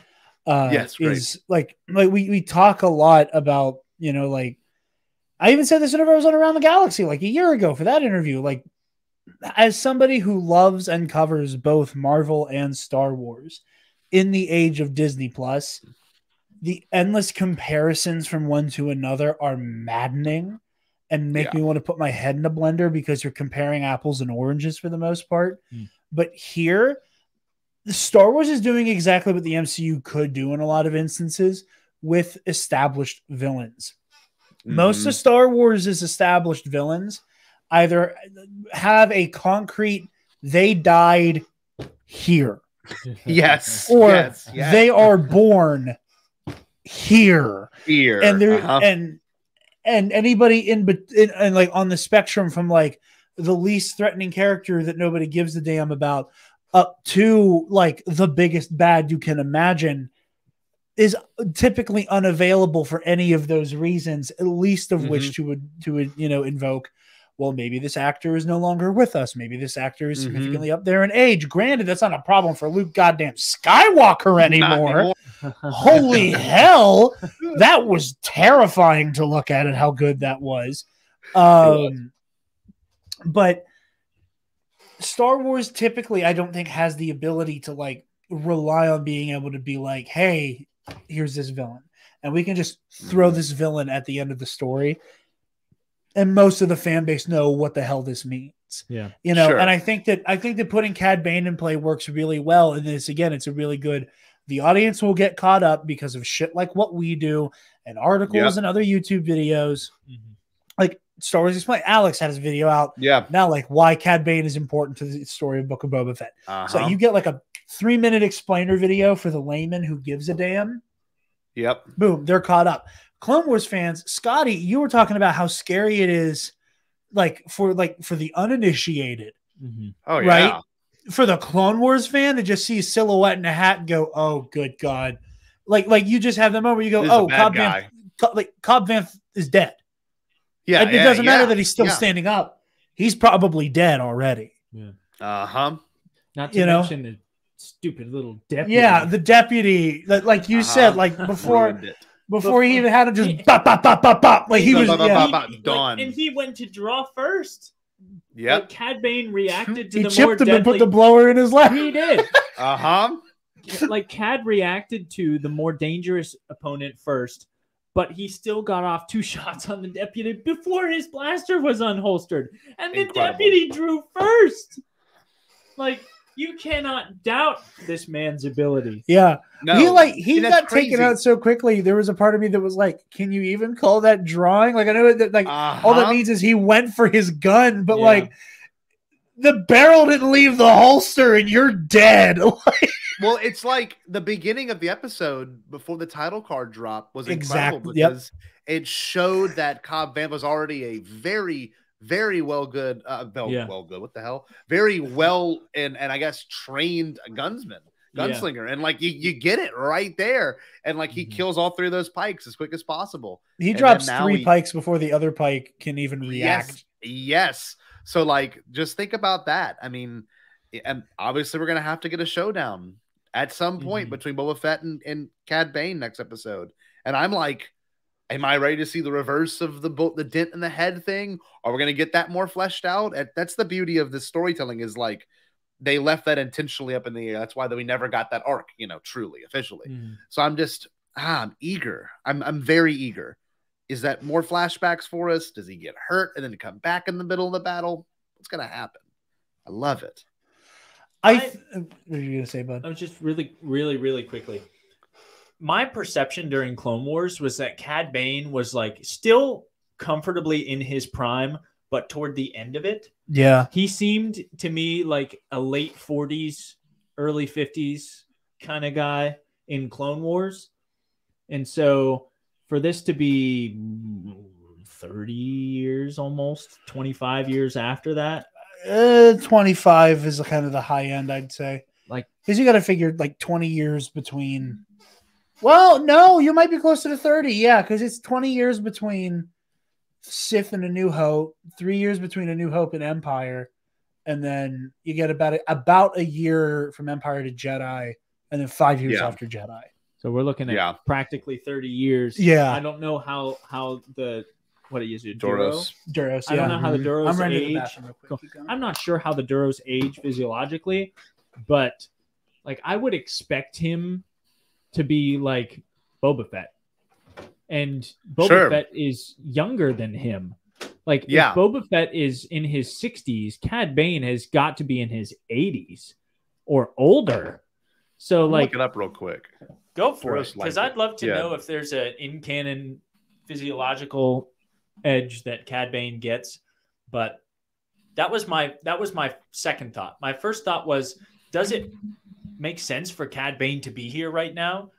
Is like we talk a lot about, you know, like I even said this whenever I was on Around the Galaxy like a year ago for that interview. Like, as somebody who loves and covers both Marvel and Star Wars in the age of Disney Plus, the endless comparisons from one to another are maddening and make me want to put my head in a blender because you're comparing apples and oranges for the most part. But here, Star Wars is doing exactly what the MCU could do in a lot of instances with established villains. Most of Star Wars' established villains either have a concrete, they died here. Or they are born here. And they're and anybody in like on the spectrum from like the least threatening character that nobody gives a damn about up to like the biggest bad you can imagine is typically unavailable for any of those reasons, at least of which to you know, invoke, well, maybe this actor is no longer with us. Maybe this actor is significantly up there in age. Granted, that's not a problem for Luke goddamn Skywalker anymore. Holy hell. That was terrifying to look at and how good that was. But Star Wars typically, I don't think, has the ability to like rely on being able to be like, hey, here's this villain, and we can just throw this villain at the end of the story, and most of the fan base know what the hell this means. Yeah, you know. Sure. And I think that putting Cad Bane in play works really well. And this, again, it's a really good. The audience will get caught up because of shit like what we do and articles and other YouTube videos. Like Star Wars Explained. Alex had his video out. Yeah. Now, like why Cad Bane is important to the story of Book of Boba Fett. So you get like a 3-minute explainer video for the layman who gives a damn. Yep. Boom. They're caught up. Clone Wars fans, Scotty, you were talking about how scary it is, for the uninitiated. Oh yeah. Right? For the Clone Wars fan to just see a silhouette in a hat and go, "Oh, good God!" Like you just have the moment where you go, "Oh, Cobb Vanth is dead." Yeah, it doesn't matter that he's still standing up; he's probably dead already. Yeah. Not to mention the stupid little deputy. Yeah, the deputy, like you said, like before he even had him just bop, bop, bop, bop, bop. Like he was done. And he went to draw first. Yeah. Like Cad Bane reacted to he the chipped more him deadly... and put the blower in his lap. He did. Uh-huh. Like Cad reacted to the more dangerous opponent first, but he still got off 2 shots on the deputy before his blaster was unholstered. And the deputy drew first. Like, you cannot doubt this man's ability. Yeah. No. He got taken out so quickly. There was a part of me that was like, can you even call that drawing? Like, I know that all that means is he went for his gun, but like the barrel didn't leave the holster and you're dead. Well, it's like the beginning of the episode before the title card drop was incredible because it showed that Cobb Vanth was already a very, very well good, what the hell? Very well and I guess trained gunslinger. And like you get it right there. And like he kills all 3 of those pikes as quick as possible. He drops 3 pikes before the other pike can even react. Yes. So like just think about that. I mean, and obviously we're gonna have to get a showdown at some point between Boba Fett and Cad Bane next episode. And I'm like, am I ready to see the reverse of the dent in the head thing? Are we going to get that more fleshed out? That's the beauty of the storytelling is like they left that intentionally up in the air. That's why we never got that arc, truly, officially. So I'm just, I'm eager. I'm very eager. Is that more flashbacks for us? Does he get hurt and then come back in the middle of the battle? What's going to happen? I love it. What are you going to say, bud? I was just really, really, really quickly. My perception during Clone Wars was that Cad Bane was like still comfortably in his prime, but toward the end of it. Yeah. He seemed to me like a late 40s, early 50s kind of guy in Clone Wars. And so for this to be 30 years, almost 25 years after that. 25 is kind of the high end, I'd say. Like, because you got to figure like 20 years between. Well, no, you might be closer to 30. Yeah, because it's 20 years between Sith and A New Hope, 3 years between A New Hope and Empire, and then you get about a year from Empire to Jedi, and then 5 years after Jedi. So we're looking at practically 30 years. Yeah. I don't know how the what is it? Duros. Duros. I don't know how the Duros I'm running to age. the bathroom real quick. Keep going. I'm not sure how the Duros age physiologically, but like I would expect him to be like Boba Fett. And Boba Fett is younger than him. Like if Boba Fett is in his 60s, Cad Bane has got to be in his 80s or older. So like look it up real quick. Go for it. Because I'd love to know if there's an in-canon physiological edge that Cad Bane gets. But that was my second thought. My first thought was, does it make sense for Cad Bane to be here right now?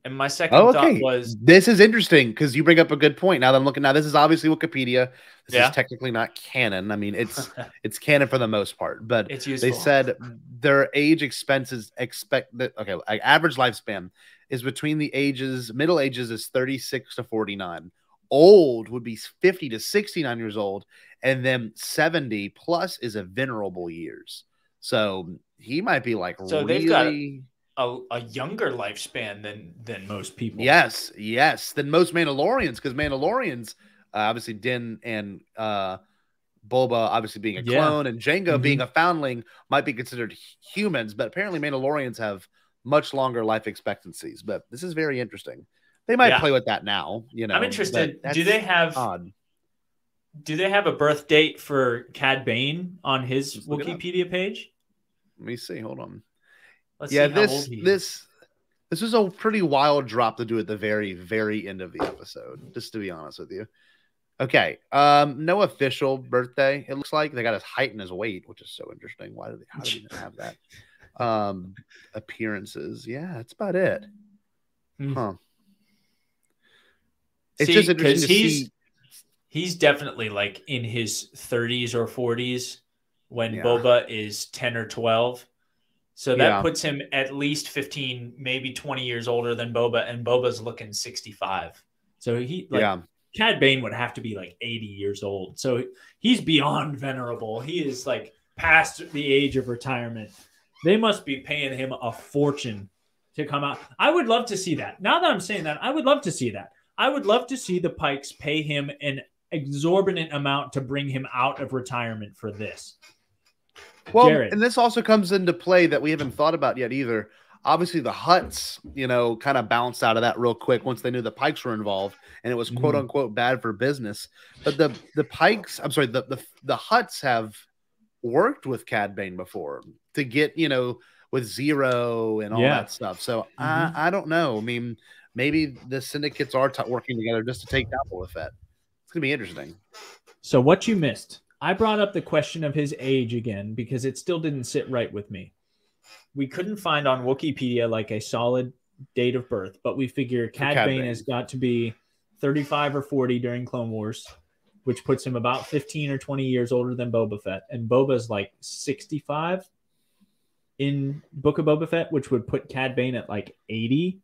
And my second thought was, this is interesting because you bring up a good point. Now that I'm looking, this is obviously Wikipedia. This is technically not canon. I mean, it's canon for the most part, but it's useful. They said their average lifespan is between the ages, middle ages is 36 to 49. Old would be 50 to 69 years old, and then 70 plus is a venerable years. So he might be like they've got a younger lifespan than most people. Yes, than most Mandalorians, because Mandalorians, obviously Din and Boba obviously being a clone and Jango being a foundling might be considered humans, but apparently Mandalorians have much longer life expectancies. But this is very interesting. They might play with that now. I'm interested. Do they have a birth date for Cad Bane on his Wikipedia page? Let me see. Hold on. Let's see how old he is. This is a pretty wild drop to do at the very, very end of the episode, just to be honest with you. Okay. No official birthday. It looks like they got his height and his weight, which is so interesting. How do they even have that? Appearances. Yeah, that's about it. Huh. It's just interesting to see. He's definitely like in his 30s or 40s when Boba is 10 or 12. So that puts him at least 15, maybe 20 years older than Boba, and Boba's looking 65. So Cad Bane would have to be like 80 years old. So he's beyond venerable. He is like past the age of retirement. They must be paying him a fortune to come out. I would love to see that. Now that I'm saying that, I would love to see that. I would love to see the Pikes pay him an exorbitant amount to bring him out of retirement for this. Well, Jared. And this also comes into play that we haven't thought about yet either. Obviously, the Hutts, kind of bounced out of that real quick once they knew the Pikes were involved, and it was quote unquote bad for business. But the Pikes, I'm sorry, the Hutts have worked with Cad Bane before to get with Zero and all that stuff. So I don't know. I mean, maybe the syndicates are working together just to take down Boba Fett. It's gonna be interesting. So what you missed? I brought up the question of his age again because it still didn't sit right with me. We couldn't find on Wikipedia like a solid date of birth, but we figure Cad Bane has got to be 35 or 40 during Clone Wars, which puts him about 15 or 20 years older than Boba Fett. And Boba's like 65 in Book of Boba Fett, which would put Cad Bane at like 80.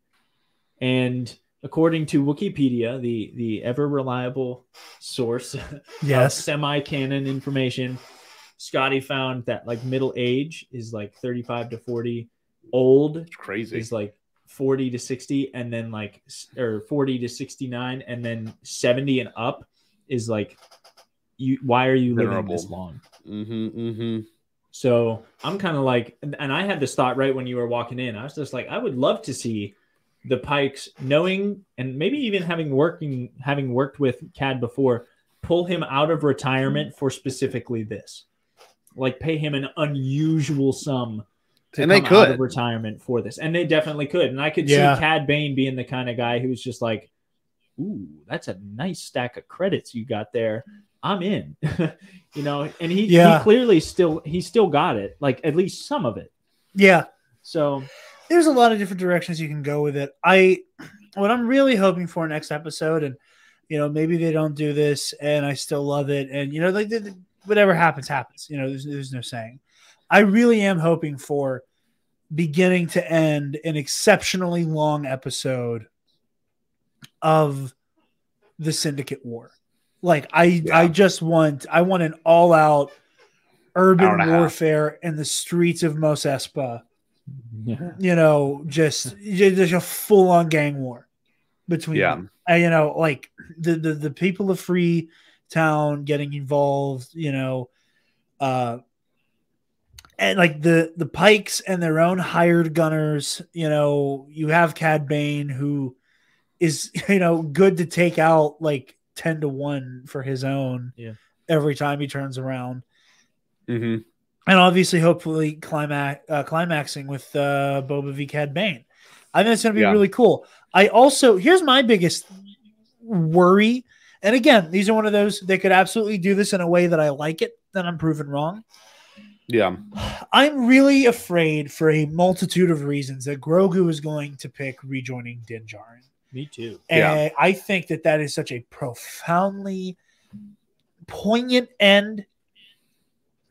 And according to Wikipedia, the ever reliable source of semi-canon information, Scotty found that like middle age is like 35 to 40, old crazy is like 40 to 60, and then like 40 to 69, and then 70 and up is like why are you living this long? So I'm kind of like, and I had this thought right when you were walking in. I was just like, I would love to see the Pikes, knowing and maybe even having worked with Cad before, pull him out of retirement for specifically this. Like pay him an unusual sum to come out of retirement for this. And they definitely could. And I could see Cad Bane being the kind of guy who's just like, ooh, that's a nice stack of credits you got there. I'm in. And he clearly still got it, like at least some of it. Yeah. So there's a lot of different directions you can go with it. What I'm really hoping for next episode, and maybe they don't do this, and I still love it, and like whatever happens. There's no saying. I really am hoping for beginning to end an exceptionally long episode of the Syndicate War. Like I want an all-out urban warfare in the streets of Mos Espa. Just a full-on gang war between them. Like the people of Freetown getting involved, and like the Pikes and their own hired gunners. You have Cad Bane, who is good to take out like 10-1 for his own every time he turns around. And obviously, hopefully, climaxing with Boba v. Cad Bane. I think it's going to be really cool. Here's my biggest worry. And again, these are one of those, they could absolutely do this in a way that I like it, then I'm proven wrong. Yeah. I'm really afraid for a multitude of reasons that Grogu is going to pick rejoining Din Djarin. Me too. And I think that is such a profoundly poignant end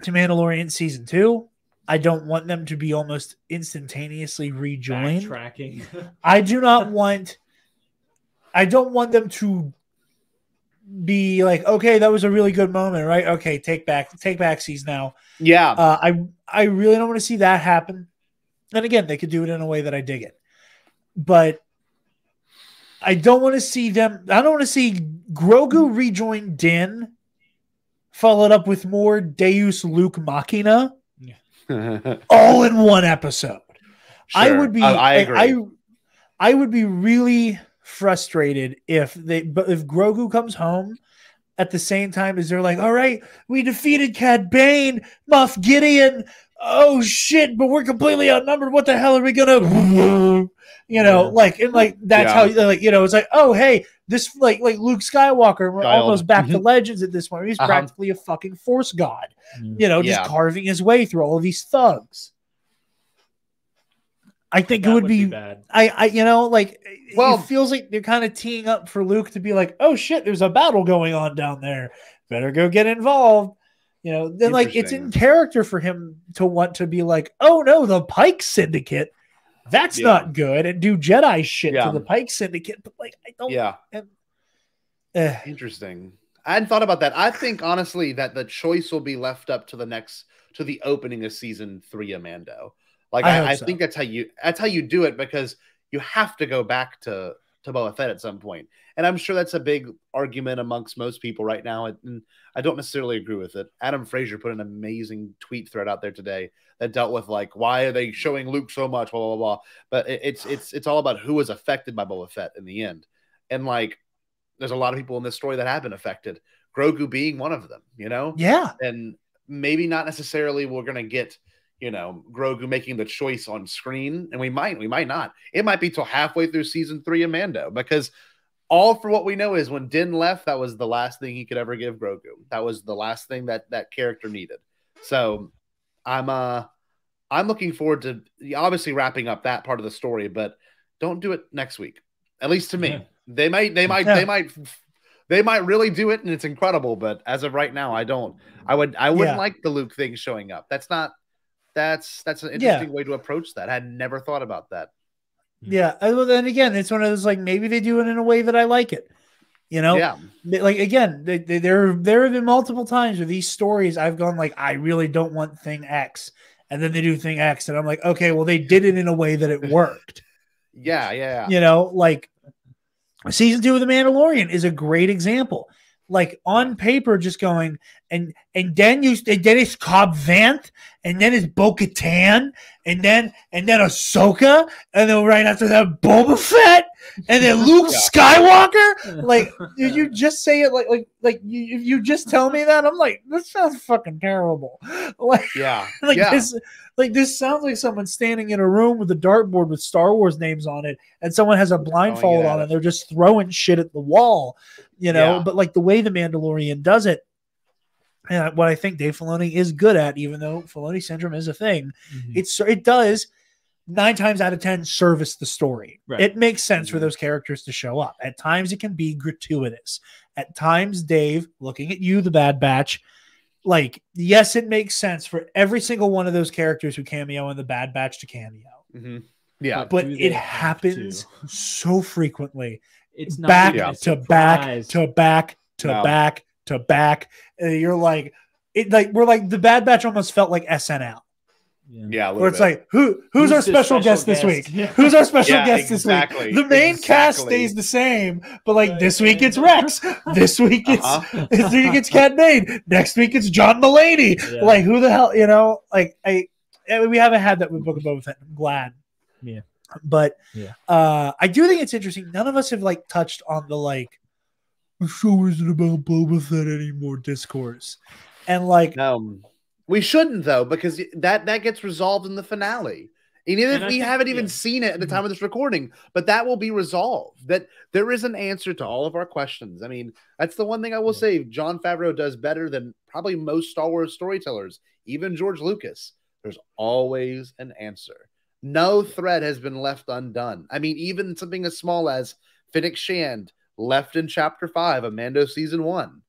to Mandalorian season 2. I don't want them to be almost instantaneously rejoined. Backtracking. I don't want them to be like, okay, that was a really good moment, right? Okay, take back seas now. Yeah. I really don't want to see that happen. And again, they could do it in a way that I dig it. But I don't want to see Grogu rejoin Din followed up with more Deus Luke Machina, all in one episode. Sure. I would be. I agree. I would be really frustrated if Grogu comes home at the same time as they're like, all right, we defeated Cad Bane, Moff Gideon. Oh shit, but we're completely outnumbered. What the hell are we gonna that's how it's like, oh hey, this like Luke Skywalker, we're almost back to Legends at this point. He's practically a fucking Force god, just carving his way through all of these thugs. I think it would be bad. It feels like they're kind of teeing up for Luke to be like, oh shit, there's a battle going on down there. Better go get involved. Then like it's in character for him to want to be like, oh no, the Pike Syndicate, that's not good, and do Jedi shit to the Pike Syndicate. But like, I don't. Yeah. Interesting. I hadn't thought about that. I think honestly that the choice will be left up to the opening of season 3 of Mando. Like I think that's how you do it, because you have to go back to Boba Fett at some point. And I'm sure that's a big argument amongst most people right now. And I don't necessarily agree with it. Adam Frazier put an amazing tweet thread out there today that dealt with like, why are they showing Luke so much, blah, blah, blah. But it's all about who was affected by Boba Fett in the end. And like, there's a lot of people in this story that have been affected. Grogu being one of them, Yeah. And maybe not necessarily we're going to get, Grogu making the choice on screen. And we might not. It might be till halfway through season 3 of Mando, because all for what we know is when Din left, that was the last thing he could ever give Grogu. That was the last thing that character needed. So I'm looking forward to obviously wrapping up that part of the story, but don't do it next week. At least to me. Yeah. They might really do it, and it's incredible, but as of right now, I don't. I wouldn't like the Luke thing showing up. That's an interesting way to approach that. I had never thought about that. Yeah. Well, then again, it's one of those, like, maybe they do it in a way that I like it. Yeah. Like, again, there have been multiple times with these stories I've gone like, I really don't want thing X. And then they do thing X. And I'm like, okay, well, they did it in a way that it worked. Yeah. Like season 2 of The Mandalorian is a great example. Like on paper, just going and then it's Cobb Vanth, and then it's Bo-Katan, and then Ahsoka, and then right after that Boba Fett, and then Luke Skywalker. Like, did you just say it like you just tell me that? I'm like, this sounds fucking terrible. This sounds like someone standing in a room with a dartboard with Star Wars names on it, and someone has a blindfold on, and they're just throwing shit at the wall, But like the way The Mandalorian does it, and what I think Dave Filoni is good at, even though Filoni syndrome is a thing, it does 9 times out of 10 service the story. Right. It makes sense for those characters to show up. At times it can be gratuitous. At times, Dave, looking at you, the Bad Batch, like, yes, it makes sense for every single one of those characters who cameo in the Bad Batch to cameo. Mm-hmm. Yeah, but it happens so frequently. It's not back to back to back to back to back. You're like, we're like, the Bad Batch almost felt like SNL. Yeah, where it's like, who's our special guest this week? Yeah. Who's our special guest this week? The main cast stays the same, but like this week it's Rex, this week it's Cat Bane, next week it's John Mulaney. Yeah. Like, who the hell, we haven't had that with Book of Boba Fett. I'm glad. Yeah, but I do think it's interesting. None of us have like touched on the like, the show isn't about Boba Fett anymore discourse, and like. We shouldn't, though, because that gets resolved in the finale. And even if we haven't even seen it at the time of this recording, but that will be resolved. That there is an answer to all of our questions. I mean, that's the one thing I will say Jon Favreau does better than probably most Star Wars storytellers, even George Lucas. There's always an answer. No thread has been left undone. I mean, even something as small as Fennec Shand left in Chapter 5 of Mando Season 1.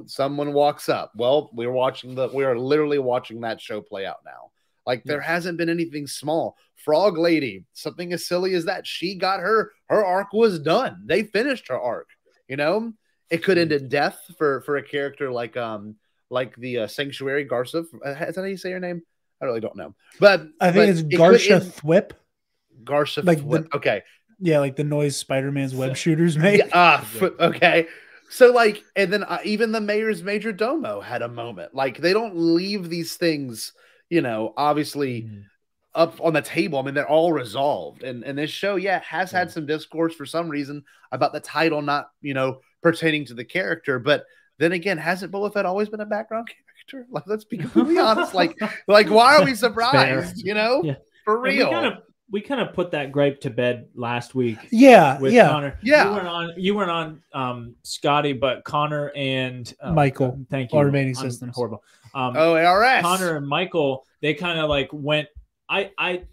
Someone walks up. Well, we are literally watching that show play out now. Like, there hasn't been anything small. Frog Lady, something as silly as that. She got her arc was done. They finished her arc. It could end in death for a character like the Sanctuary Garza. Is that how you say her name? I really don't know. But I think it's Garsha Thwip. Garsha like Thwip. Okay. Yeah, like the noise Spider-Man's web shooters make. Okay. So like, and then even the mayor's major domo had a moment. Like they don't leave these things, obviously up on the table. I mean, they're all resolved. And this show, has had some discourse for some reason about the title not, pertaining to the character. But then again, hasn't Boba Fett always been a background character? Like, let's be completely honest. Like, why are we surprised? For real. We kind of put that gripe to bed last week. With Connor. Yeah. You weren't on Scotty, but Connor and Michael. Thank you. Automating Systems. Horrible. ARS. Connor and Michael, they kind of like went. I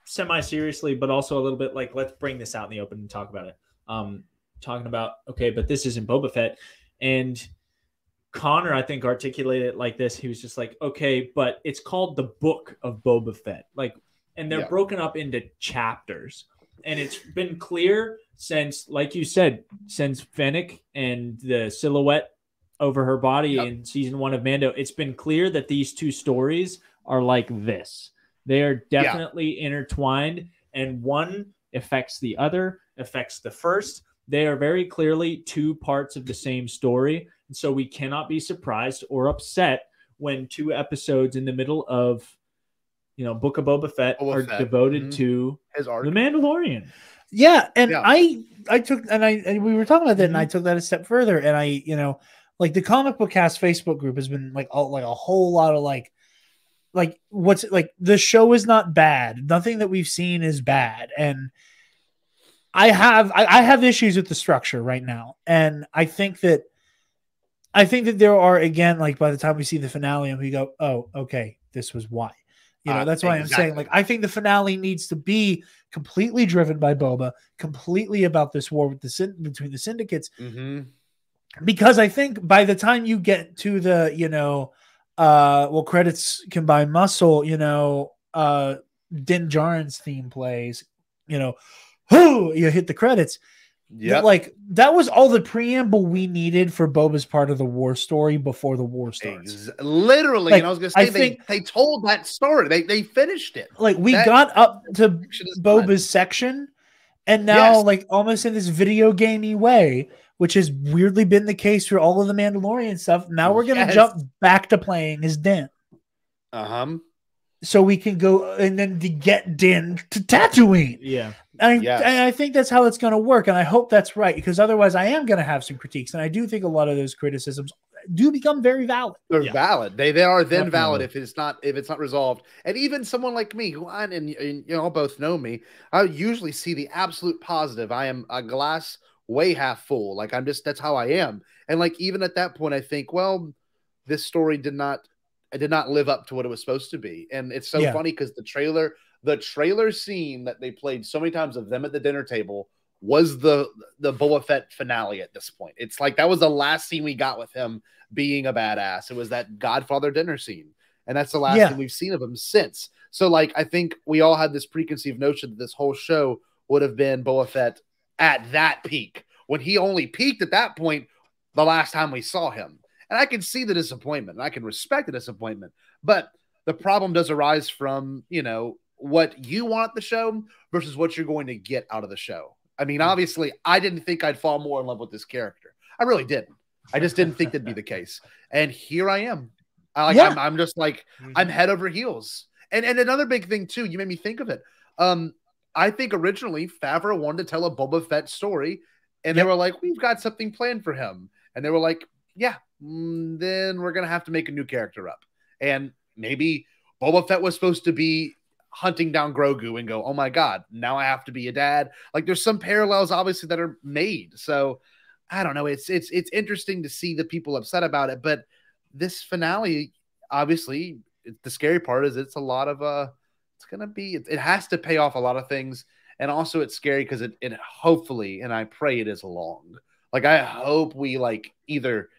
semi-seriously, but also a little bit like, let's bring this out in the open and talk about it. Talking about, okay, but this isn't Boba Fett. And Connor, I think, articulated it like this. He was just like, okay, but it's called the Book of Boba Fett. Like, and they're broken up into chapters. And it's been clear since, like you said, since Fennec and the silhouette over her body in season 1 of Mando, it's been clear that these two stories are like this. They are definitely intertwined, and one affects the other, affects the first. They are very clearly two parts of the same story. And so we cannot be surprised or upset when 2 episodes in the middle of, Book of Boba Fett are devoted to his arc. The Mandalorian. Yeah. And I took, and we were talking about that, and I took that a step further. And I, like the Comic Book Cast Facebook group has been like a whole lot of like what's like, the show is not bad. Nothing that we've seen is bad. And I have issues with the structure right now. And I think that there are, again, like by the time we see the finale and we go, oh, okay, this was why. That's why I'm saying, like, I think the finale needs to be completely driven by Boba, completely about this war with between the syndicates. Because I think by the time you get to the, credits can buy muscle, Din Djarin's theme plays, you hit the credits. Yeah, like that was all the preamble we needed for Boba's part of the war story before the war starts. Literally, like, and I was going to say they told that story. They finished it. Like we got up to Boba's section, and now like almost in this video gamey way, which has weirdly been the case for all of the Mandalorian stuff. Now we're going to jump back to playing as Din. So we can go and then to get Din to Tatooine. Yeah. And I think that's how it's going to work. And I hope that's right, because otherwise I am going to have some critiques. And I do think a lot of those criticisms do become very valid. They're valid. They are then valid if it's not resolved. And even someone like me, who and both know me, I usually see the absolute positive. I am a glass way half full. Like that's how I am. And like, even at that point, I think, well, this story did not live up to what it was supposed to be. And it's so funny because the trailer scene that they played so many times of them at the dinner table was the Boba Fett finale at this point. It's like that was the last scene we got with him being a badass. It was that Godfather dinner scene. And that's the last thing we've seen of him since. So like, I think we all had this preconceived notion that this whole show would have been Boba Fett at that peak, when he only peaked at that point the last time we saw him. And I can see the disappointment, and I can respect the disappointment. But the problem does arise from, what you want the show versus what you're going to get out of the show. I mean, obviously, I didn't think I'd fall more in love with this character. I really didn't. I just didn't think that'd be the case. And here I am. I'm just like, I'm head over heels. And another big thing, too, you made me think of it. I think originally Favreau wanted to tell a Boba Fett story, and they were like, we've got something planned for him. And they were like, then we're going to have to make a new character up. And maybe Boba Fett was supposed to be hunting down Grogu and go, oh my God, now I have to be a dad. Like there's some parallels obviously that are made. So I don't know. It's interesting to see the people upset about it, but this finale, obviously the scary part is it's a lot of, it has to pay off a lot of things. And also it's scary because it hopefully, and I pray it is long. Like I hope we like either,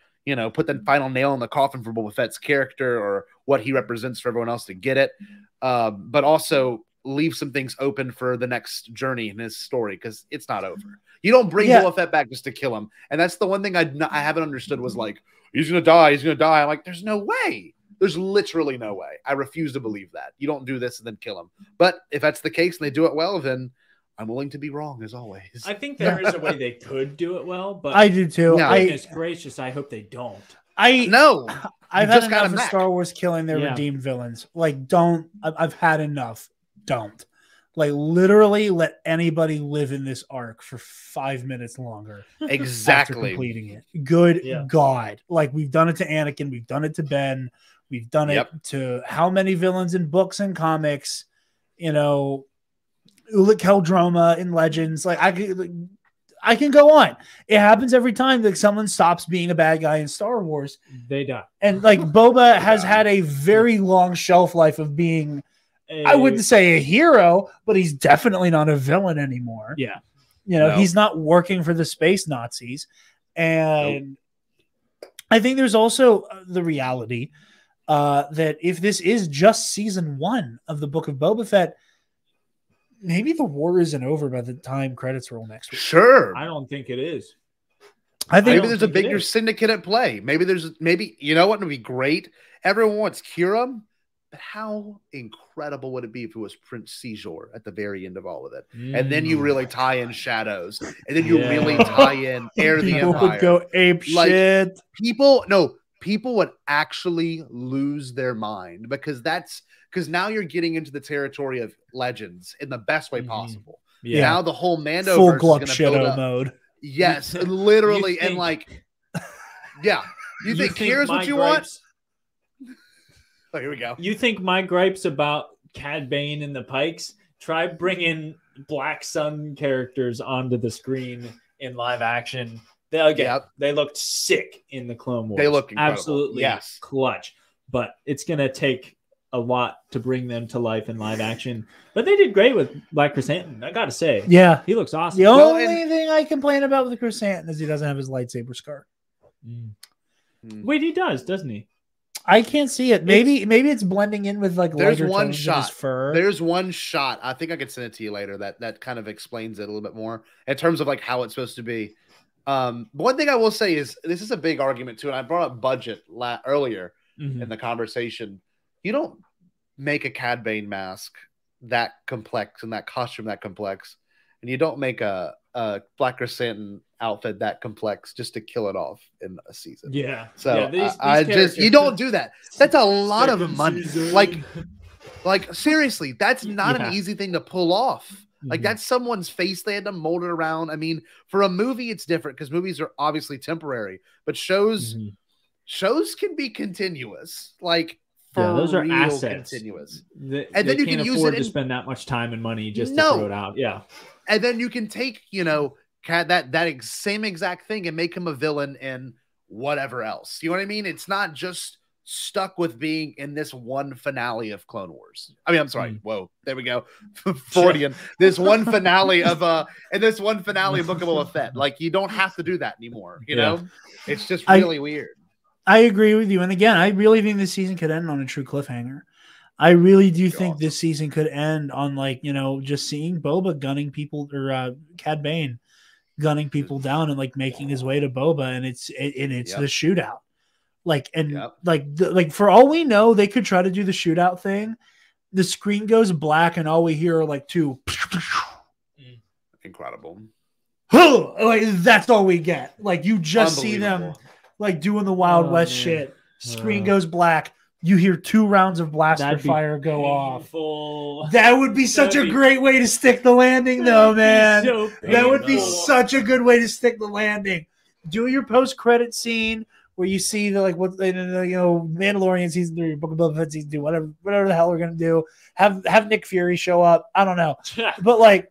put the final nail in the coffin for Boba Fett's character or what he represents for everyone else to get it. But also leave some things open for the next journey in his story, because it's not over. You don't bring Boba Fett back just to kill him. And that's the one thing I haven't understood was like, he's going to die. He's going to die. I'm like, there's no way. There's literally no way. I refuse to believe that. You don't do this and then kill him. But if that's the case and they do it well, then I'm willing to be wrong as always. I think there is a way they could do it well, but I do too. Yeah. goodness gracious, I hope they don't. No, I've You had just got enough a of mech. Star Wars killing their redeemed villains. Like, don't. I've had enough. Don't. Like, literally let anybody live in this arc for 5 minutes longer. After Exactly. completing it. Good God. Like, we've done it to Anakin. We've done it to Ben. We've done it to how many villains in books and comics? You know, Ulic Keldroma in Legends. Like, I can go on. It happens every time that someone stops being a bad guy in Star Wars. They die. And like Boba has had a very long shelf life of being, I wouldn't say a hero, but he's definitely not a villain anymore. Yeah. You know, he's not working for the space Nazis. And I think there's also the reality that if this is just season 1 of the Book of Boba Fett, maybe the war isn't over by the time credits roll next week. Sure. I don't think it is. I think maybe there's a bigger syndicate at play. Maybe you know what would be great? Everyone wants Kira, but how incredible would it be if it was Prince Caesar at the very end of all of it? And then you really tie in Shadows, and then you really tie in Heir of the people Empire. would go ape shit. People would actually lose their mind because now you're getting into the territory of Legends in the best way possible. Yeah. Now the whole Mando full is gluck going to shadow mode. Yes, literally, think, and like, yeah. You think here's what you gripes, want? Oh, here we go. You think my gripes about Cad Bane and the Pikes? Try bringing Black Sun characters onto the screen in live action. They looked sick in the Clone Wars. They look incredible. Absolutely clutch. But it's going to take a lot to bring them to life in live action. But they did great with Black Chrysanthemum, I got to say. Yeah. He looks awesome. The only thing I complain about with the Chrysanthemum is he doesn't have his lightsaber scar. Wait, he does, doesn't he? I can't see it. Maybe it's blending in with like there's lighter one tones in shot. his fur. There's one shot. I think I could send it to you later. That kind of explains it a little bit more in terms of like how it's supposed to be. One thing I will say is this is a big argument too, and I brought up budget earlier in the conversation. You don't make a Cad Bane mask that complex and that costume that complex, and you don't make a Black Chrysanthemum outfit that complex just to kill it off in a season. Yeah. So these you don't do that. That's a lot of money. Like seriously, that's not an easy thing to pull off. Like that's someone's face they had to mold it around. I mean, for a movie, it's different because movies are obviously temporary, but shows can be continuous. Like those are assets. Continuous. And then you can use it to spend that much time and money just to throw it out. Yeah. And then you can take, that same exact thing and make him a villain in whatever else. You know what I mean? It's not just stuck with being in this one finale of Clone Wars. I mean, I'm sorry. Whoa, there we go. Freudian. This one finale of Book of Boba Fett. Like, you don't have to do that anymore. You know, it's just really weird. I agree with you. And again, I really think this season could end on a true cliffhanger. I really do think this season could end on just seeing Boba gunning people or Cad Bane gunning people down and like making his way to Boba, and it's the shootout. For all we know, they could try to do the shootout thing. The screen goes black, and all we hear are like two. Incredible. Like that's all we get. Like you just see them like doing the Wild West shit. Screen goes black. You hear 2 rounds of blaster fire go off. That would be such a great way to stick the landing, though, man. That would be such a good way to stick the landing. Do your post-credit scene where you see Mandalorian season 3, Book of Boba Fett season 2, whatever the hell we're gonna do. Have Nick Fury show up. I don't know, but like.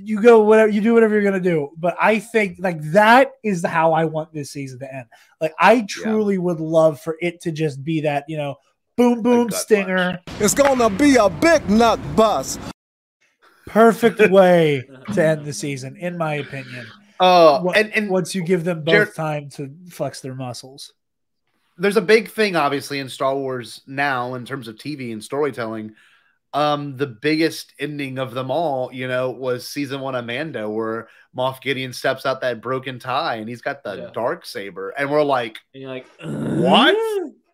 You do whatever you're gonna do, but I think like that is how I want this season to end. Like I truly would love for it to just be that boom boom stinger. It's gonna be a big nut bust. Perfect way to end the season, in my opinion. And once you give them both time to flex their muscles, there's a big thing obviously in Star Wars now in terms of TV and storytelling. The biggest ending of them all, was season 1 of Mando, where Moff Gideon steps out that broken tie and he's got the dark saber, and we're like, and you're like,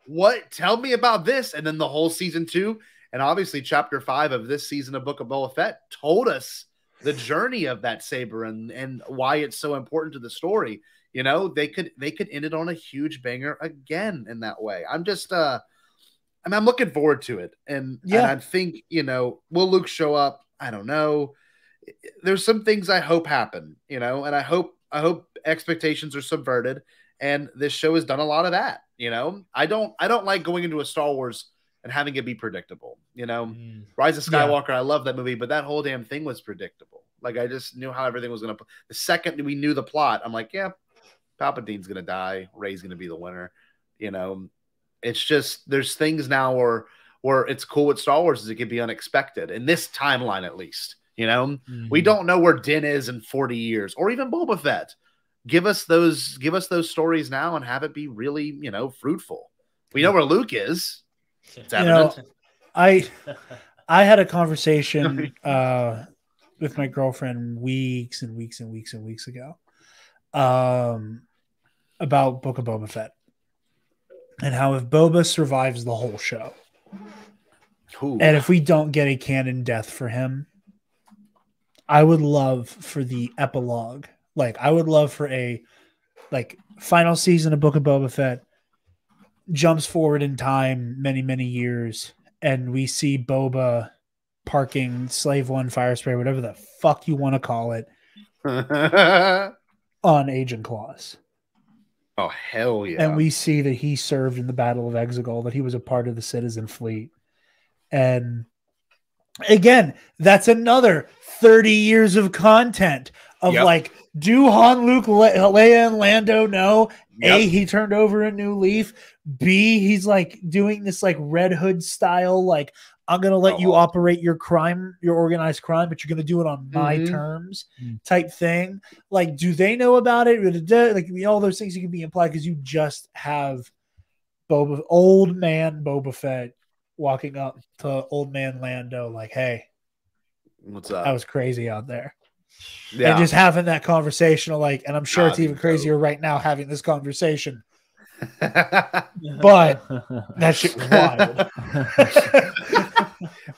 what? Tell me about this. And then the whole season 2, And obviously, Chapter 5 of this season of Book of Boba Fett told us the journey of that saber and why it's so important to the story. You know, they could end it on a huge banger again in that way. I'm just I'm looking forward to it. And I think, you know, will Luke show up? I don't know. There's some things I hope happen, you know, and I hope expectations are subverted. And this show has done a lot of that. You know, I don't like going into a Star Wars and having it be predictable. You know, Rise of Skywalker, I love that movie, but that whole damn thing was predictable. Like, I just knew how everything was going to. The second we knew the plot, I'm like, yeah, Palpatine's going to die. Rey's going to be the winner. You know, it's just there's things now where it's cool with Star Wars is it can be unexpected in this timeline at least. You know, we don't know where Din is in 40 years or even Boba Fett. Give us those stories now and have it be really, you know, fruitful. We know where Luke is. It's evident. You know, I had a conversation with my girlfriend weeks and weeks and weeks and weeks ago about Book of Boba Fett and how if Boba survives the whole show and if we don't get a canon death for him, I would love for the epilogue. Like, I would love for a final season of Book of Boba Fett jumps forward in time many, many years, and we see Boba parking Slave One Fire Spray, whatever the fuck you want to call it, on Agent Claws. Oh, hell yeah. And we see that he served in the Battle of Exegol, that he was a part of the Citizen Fleet. And again, that's another 30 years of content of do Han, Luke, Leia, and Lando know? Yep. A, he turned over a new leaf. B, he's like doing this like Red Hood style, like, I'm going to let you operate your crime, your organized crime, but you're going to do it on my terms type thing. Like, do they know about it? Like, all those things you can be implied because you just have old man Boba Fett walking up to old man Lando like, hey, what's up? That was crazy out there. Yeah. And just having that conversation, like, and I'm sure it's even crazier right now having this conversation. But that shit was wild.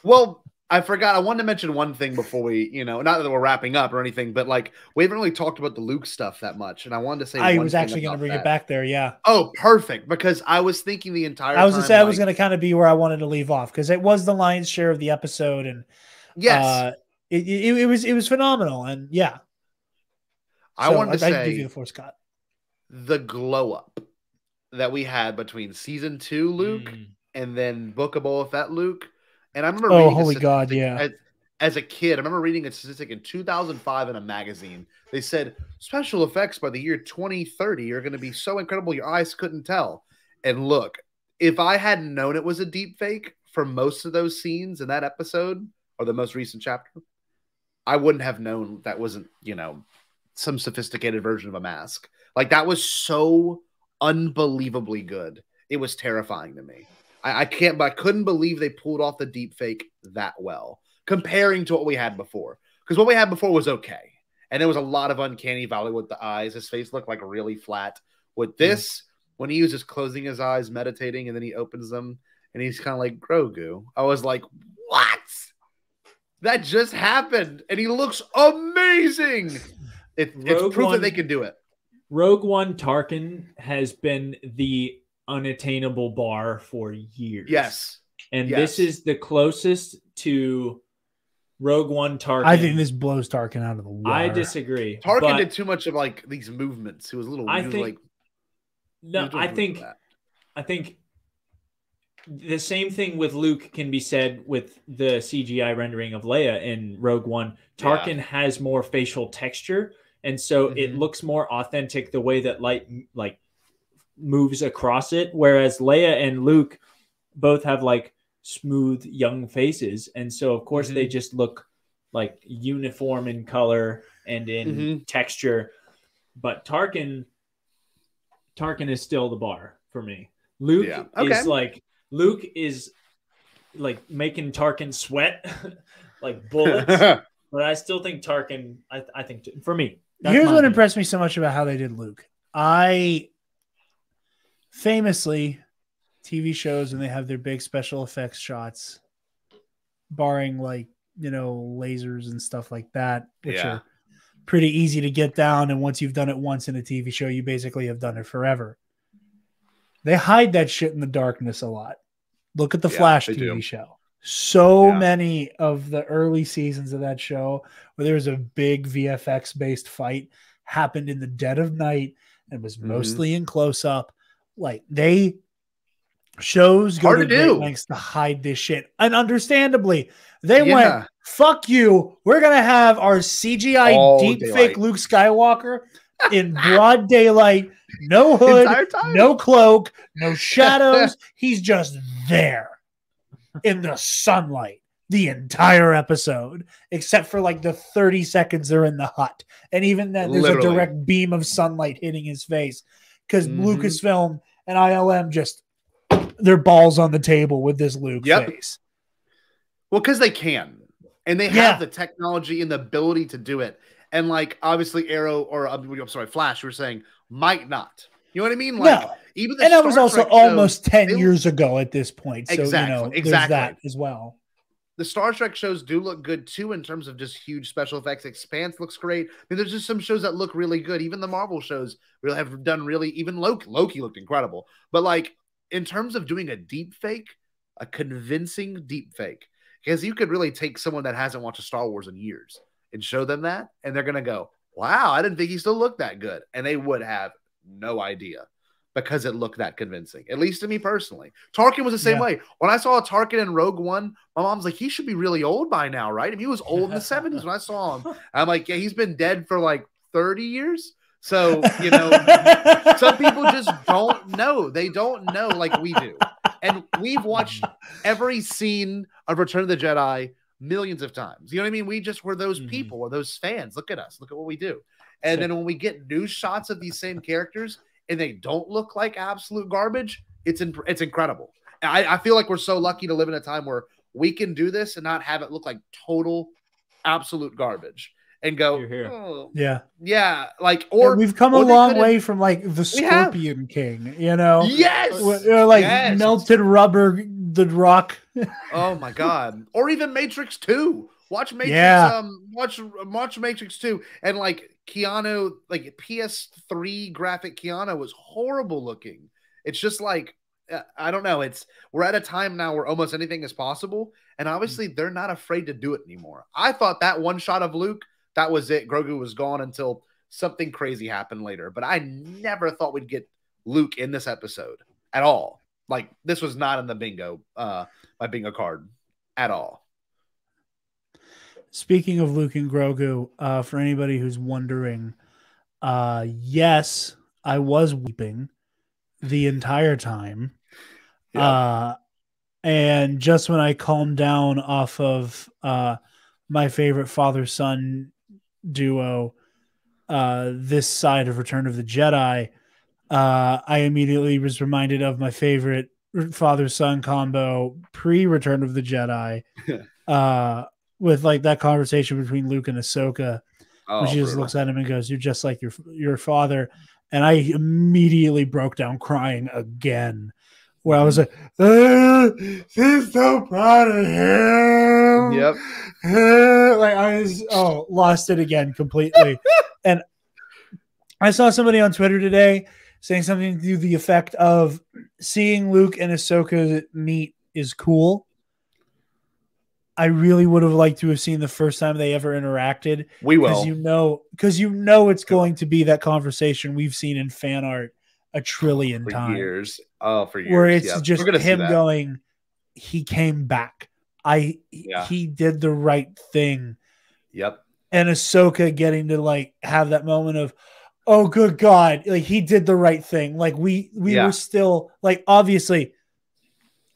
Well, I forgot. I wanted to mention one thing before we, you know, not that we're wrapping up or anything, but like we haven't really talked about the Luke stuff that much. And I wanted to say I was actually going to bring it back there. Yeah. Oh, perfect. Because I was thinking the entire time. I was going to say I was going to kind of be where I wanted to leave off because it was the lion's share of the episode. And yes, it was phenomenal. And yeah. I wanted to say I give you the floor, Scott. The glow up that we had between season 2 Luke and then Book of Boba Fett Luke. And I remember reading holy God, yeah. As a kid, I remember reading a statistic in 2005 in a magazine. They said special effects by the year 2030 are going to be so incredible your eyes couldn't tell. And look, if I hadn't known it was a deep fake for most of those scenes in that episode or the most recent chapter, I wouldn't have known that wasn't, you know, some sophisticated version of a mask. Like, that was so unbelievably good. It was terrifying to me. I couldn't believe they pulled off the deep fake that well comparing to what we had before. Because what we had before was okay. And there was a lot of uncanny valley with the eyes. His face looked like really flat. With this, when he was just closing his eyes, meditating, and then he opens them and he's kind of like Grogu. I was like, what? That just happened. And he looks amazing. It's proof that they can do it. Rogue One Tarkin has been the unattainable bar for years. Yes. And this is the closest to Rogue One Tarkin. I think this blows Tarkin out of the water. I disagree. Tarkin did too much of like these movements. He was a little I think the same thing with Luke can be said with the CGI rendering of Leia in Rogue One. Tarkin has more facial texture, and so it looks more authentic the way that light like moves across it, whereas Leia and Luke both have like smooth young faces, and so of course they just look like uniform in color and in texture. But Tarkin is still the bar for me. Luke is like making Tarkin sweat like bullets. But I still think Tarkin, I think for me. Here's what impressed me so much about how they did Luke. I famously, TV shows, when they have their big special effects shots, barring like, lasers and stuff like that, which are pretty easy to get down. And once you've done it once in a TV show, you basically have done it forever. They hide that shit in the darkness a lot. Look at the Flash TV show. So many of the early seasons of that show where there was a big VFX based fight happened in the dead of night and was mostly in close up. Like shows go to great lengths to hide this shit. And understandably, they went, fuck you. We're going to have our CGI deepfake Luke Skywalker in broad daylight, no hood, no cloak, no shadows. He's just there in the sunlight the entire episode, except for like the 30 seconds they're in the hut. And even then, there's a direct beam of sunlight hitting his face because Lucasfilm and ILM just their balls on the table with this Luke face. Well, because they can. And they have the technology and the ability to do it. And like obviously Arrow or Flash, you were saying might not. You know what I mean? Like even the and that was also almost 10 years ago at this point. So exactly. There's that as well. The Star Trek shows do look good too in terms of just huge special effects. Expanse looks great. I mean, there's just some shows that look really good. Even the Marvel shows really have done really. Even Loki looked incredible. But like in terms of doing a deep fake, a convincing deep fake, because you could really take someone that hasn't watched a Star Wars in years and show them that, and they're gonna go, "Wow, I didn't think he still looked that good," and they would have no idea because it looked that convincing. At least to me personally, Tarkin was the same way. When I saw Tarkin in Rogue One, my mom's like, "He should be really old by now, right?" I mean, he was old in the 70s when I saw him. I'm like, "Yeah, he's been dead for like 30 years." So some people just don't know. They don't know like we do. And we've watched every scene of Return of the Jedi millions of times. You know what I mean? We just were those people or those fans. Look at us. Look at what we do. And then when we get new shots of these same characters and they don't look like absolute garbage, it's incredible. I feel like we're so lucky to live in a time where we can do this and not have it look like total absolute garbage. And go, oh, like, or we've come a long way from like the Scorpion King, melted rubber, the Rock. Oh my God! Or even Matrix 2. Watch Matrix, watch Matrix 2, and like Keanu, like PS3 graphic Keanu was horrible looking. It's just like I don't know. We're at a time now where almost anything is possible, and obviously they're not afraid to do it anymore. I thought that one shot of Luke. That was it. Grogu was gone until something crazy happened later. But I never thought we'd get Luke in this episode at all. Like this was not in the bingo, my bingo card at all. Speaking of Luke and Grogu, for anybody who's wondering, yes, I was weeping the entire time. And just when I calmed down off of my favorite father-son duo this side of Return of the Jedi, I immediately was reminded of my favorite father-son combo pre-Return of the Jedi with like that conversation between Luke and Ahsoka when she just looks at him and goes, "You're just like your father," and I immediately broke down crying again where I was like, she's so proud of him. Yep. Like I was lost it again completely. And I saw somebody on Twitter today saying something to the effect of seeing Luke and Ahsoka meet is cool. I really would have liked to have seen the first time they ever interacted. We will. Because it's going to be that conversation we've seen in fan art a trillion times. For years. For years. Where it's just him going, he came back. He did the right thing. Yep. And Ahsoka getting to like have that moment of, oh, good God, like he did the right thing. Like we were still like, obviously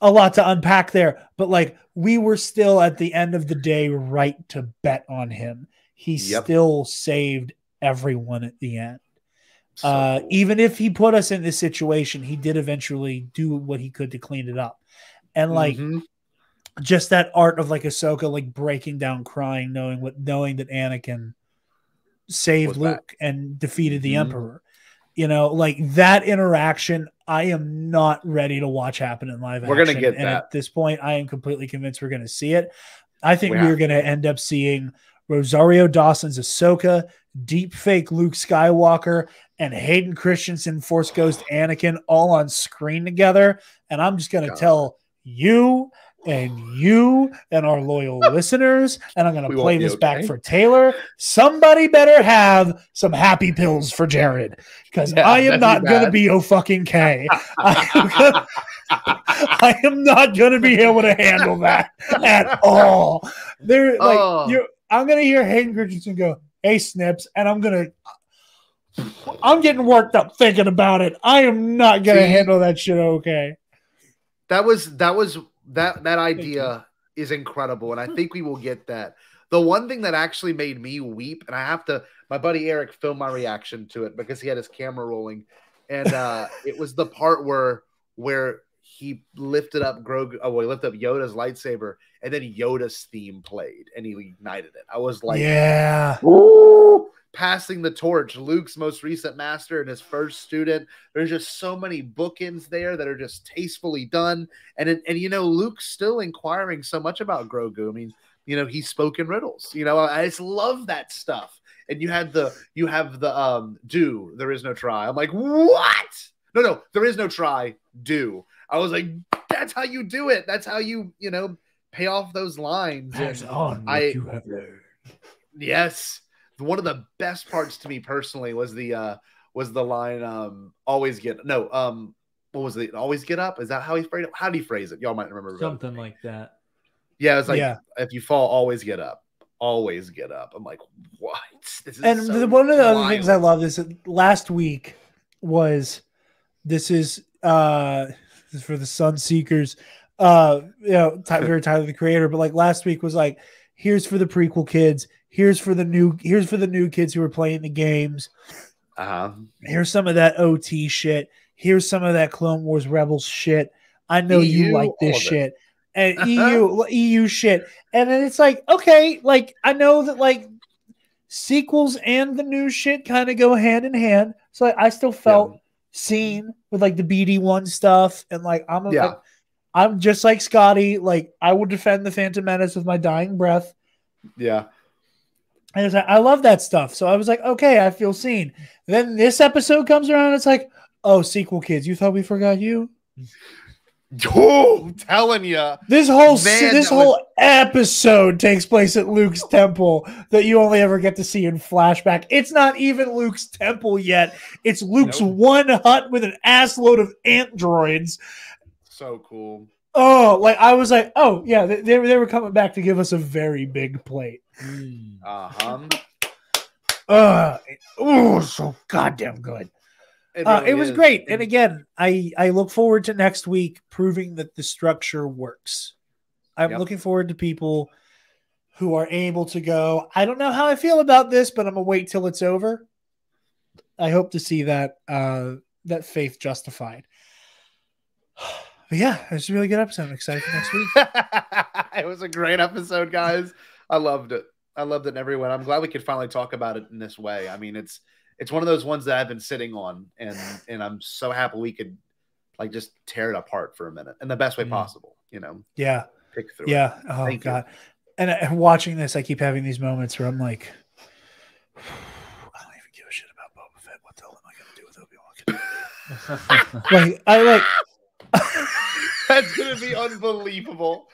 a lot to unpack there, but like we were still at the end of the day right to bet on him. He still saved everyone at the end. Cool. Even if he put us in this situation, he did eventually do what he could to clean it up. And like just that art of like Ahsoka like breaking down crying, knowing that Anakin saved Luke and defeated the Emperor. Like that interaction, I am not ready to watch happen in live action. We're gonna get and that. at this point, I am completely convinced we're going to see it. I think we're going to end up seeing Rosario Dawson's Ahsoka, deep fake Luke Skywalker, and Hayden Christensen Force Ghost Anakin all on screen together. And I'm just going to tell you and our loyal listeners, and I'm going to play this back for Taylor. Somebody better have some happy pills for Jared, because I am not going to be fucking K. I am not going to be able to handle that at all. I'm going to hear Hayden Christensen go, "Hey, Snips," and I'm getting worked up thinking about it. I am not going to handle that shit okay. That idea is incredible, and I think we will get that. The one thing that actually made me weep, and my buddy Eric filmed my reaction to it because he had his camera rolling, and it was the part where he lifted up Yoda's lightsaber, and then Yoda's theme played, and he ignited it. I was like, yeah. Ooh! Passing the torch, Luke's most recent master and his first student. There's just so many bookends there that are just tastefully done. And Luke's still inquiring so much about Grogu. I mean, he's spoken riddles. I just love that stuff. And you have the do, there is no try. I'm like, what? No, there is no try, do. I was like, that's how you do it. That's how you, pay off those lines. Pass on what you have learned. Yes. One of the best parts to me personally was the line always get up? Is that how he phrased it? How do you phrase it? Y'all might remember something like that. Yeah, it's like if you fall, always get up. Always get up. I'm like, what? One of the other things I love is that last week was this is for the Sun Seekers. Very Tyler the Creator, but like last week was like, here's for the prequel kids. Here's for the new kids who are playing the games. Here's some of that OT shit. Here's some of that Clone Wars Rebels shit. I know you like this shit. And EU shit. And then it's like, okay, like I know that like sequels and the new shit kind of go hand in hand. So I still felt seen with like the BD1 stuff. And like I'm just like Scotty. Like I will defend the Phantom Menace with my dying breath. Yeah. And I love that stuff. So I was like, okay, I feel seen. Then this episode comes around. And it's like, oh, sequel kids, you thought we forgot you? Oh, I'm telling you. This whole episode takes place at Luke's temple that you only ever get to see in flashback. It's not even Luke's temple yet. It's Luke's one hut with an ass load of ant droids. So cool. Oh, like I was like, oh yeah, they were coming back to give us a very big plate. So goddamn good. It was great. And again, I look forward to next week proving that the structure works. I'm looking forward to people who are able to go, I don't know how I feel about this, but I'm gonna wait till it's over. I hope to see that faith justified. But yeah, it's a really good episode. I'm excited for next week. It was a great episode, guys. I loved it. I loved it in every way. I'm glad we could finally talk about it in this way. I mean, it's one of those ones that I've been sitting on, and I'm so happy we could like just tear it apart for a minute in the best way possible. Yeah. Pick through. Yeah. It. Oh God. And watching this, I keep having these moments where I'm like, I don't even give a shit about Boba Fett. What the hell am I gonna do with Obi-Wan? That's gonna be unbelievable.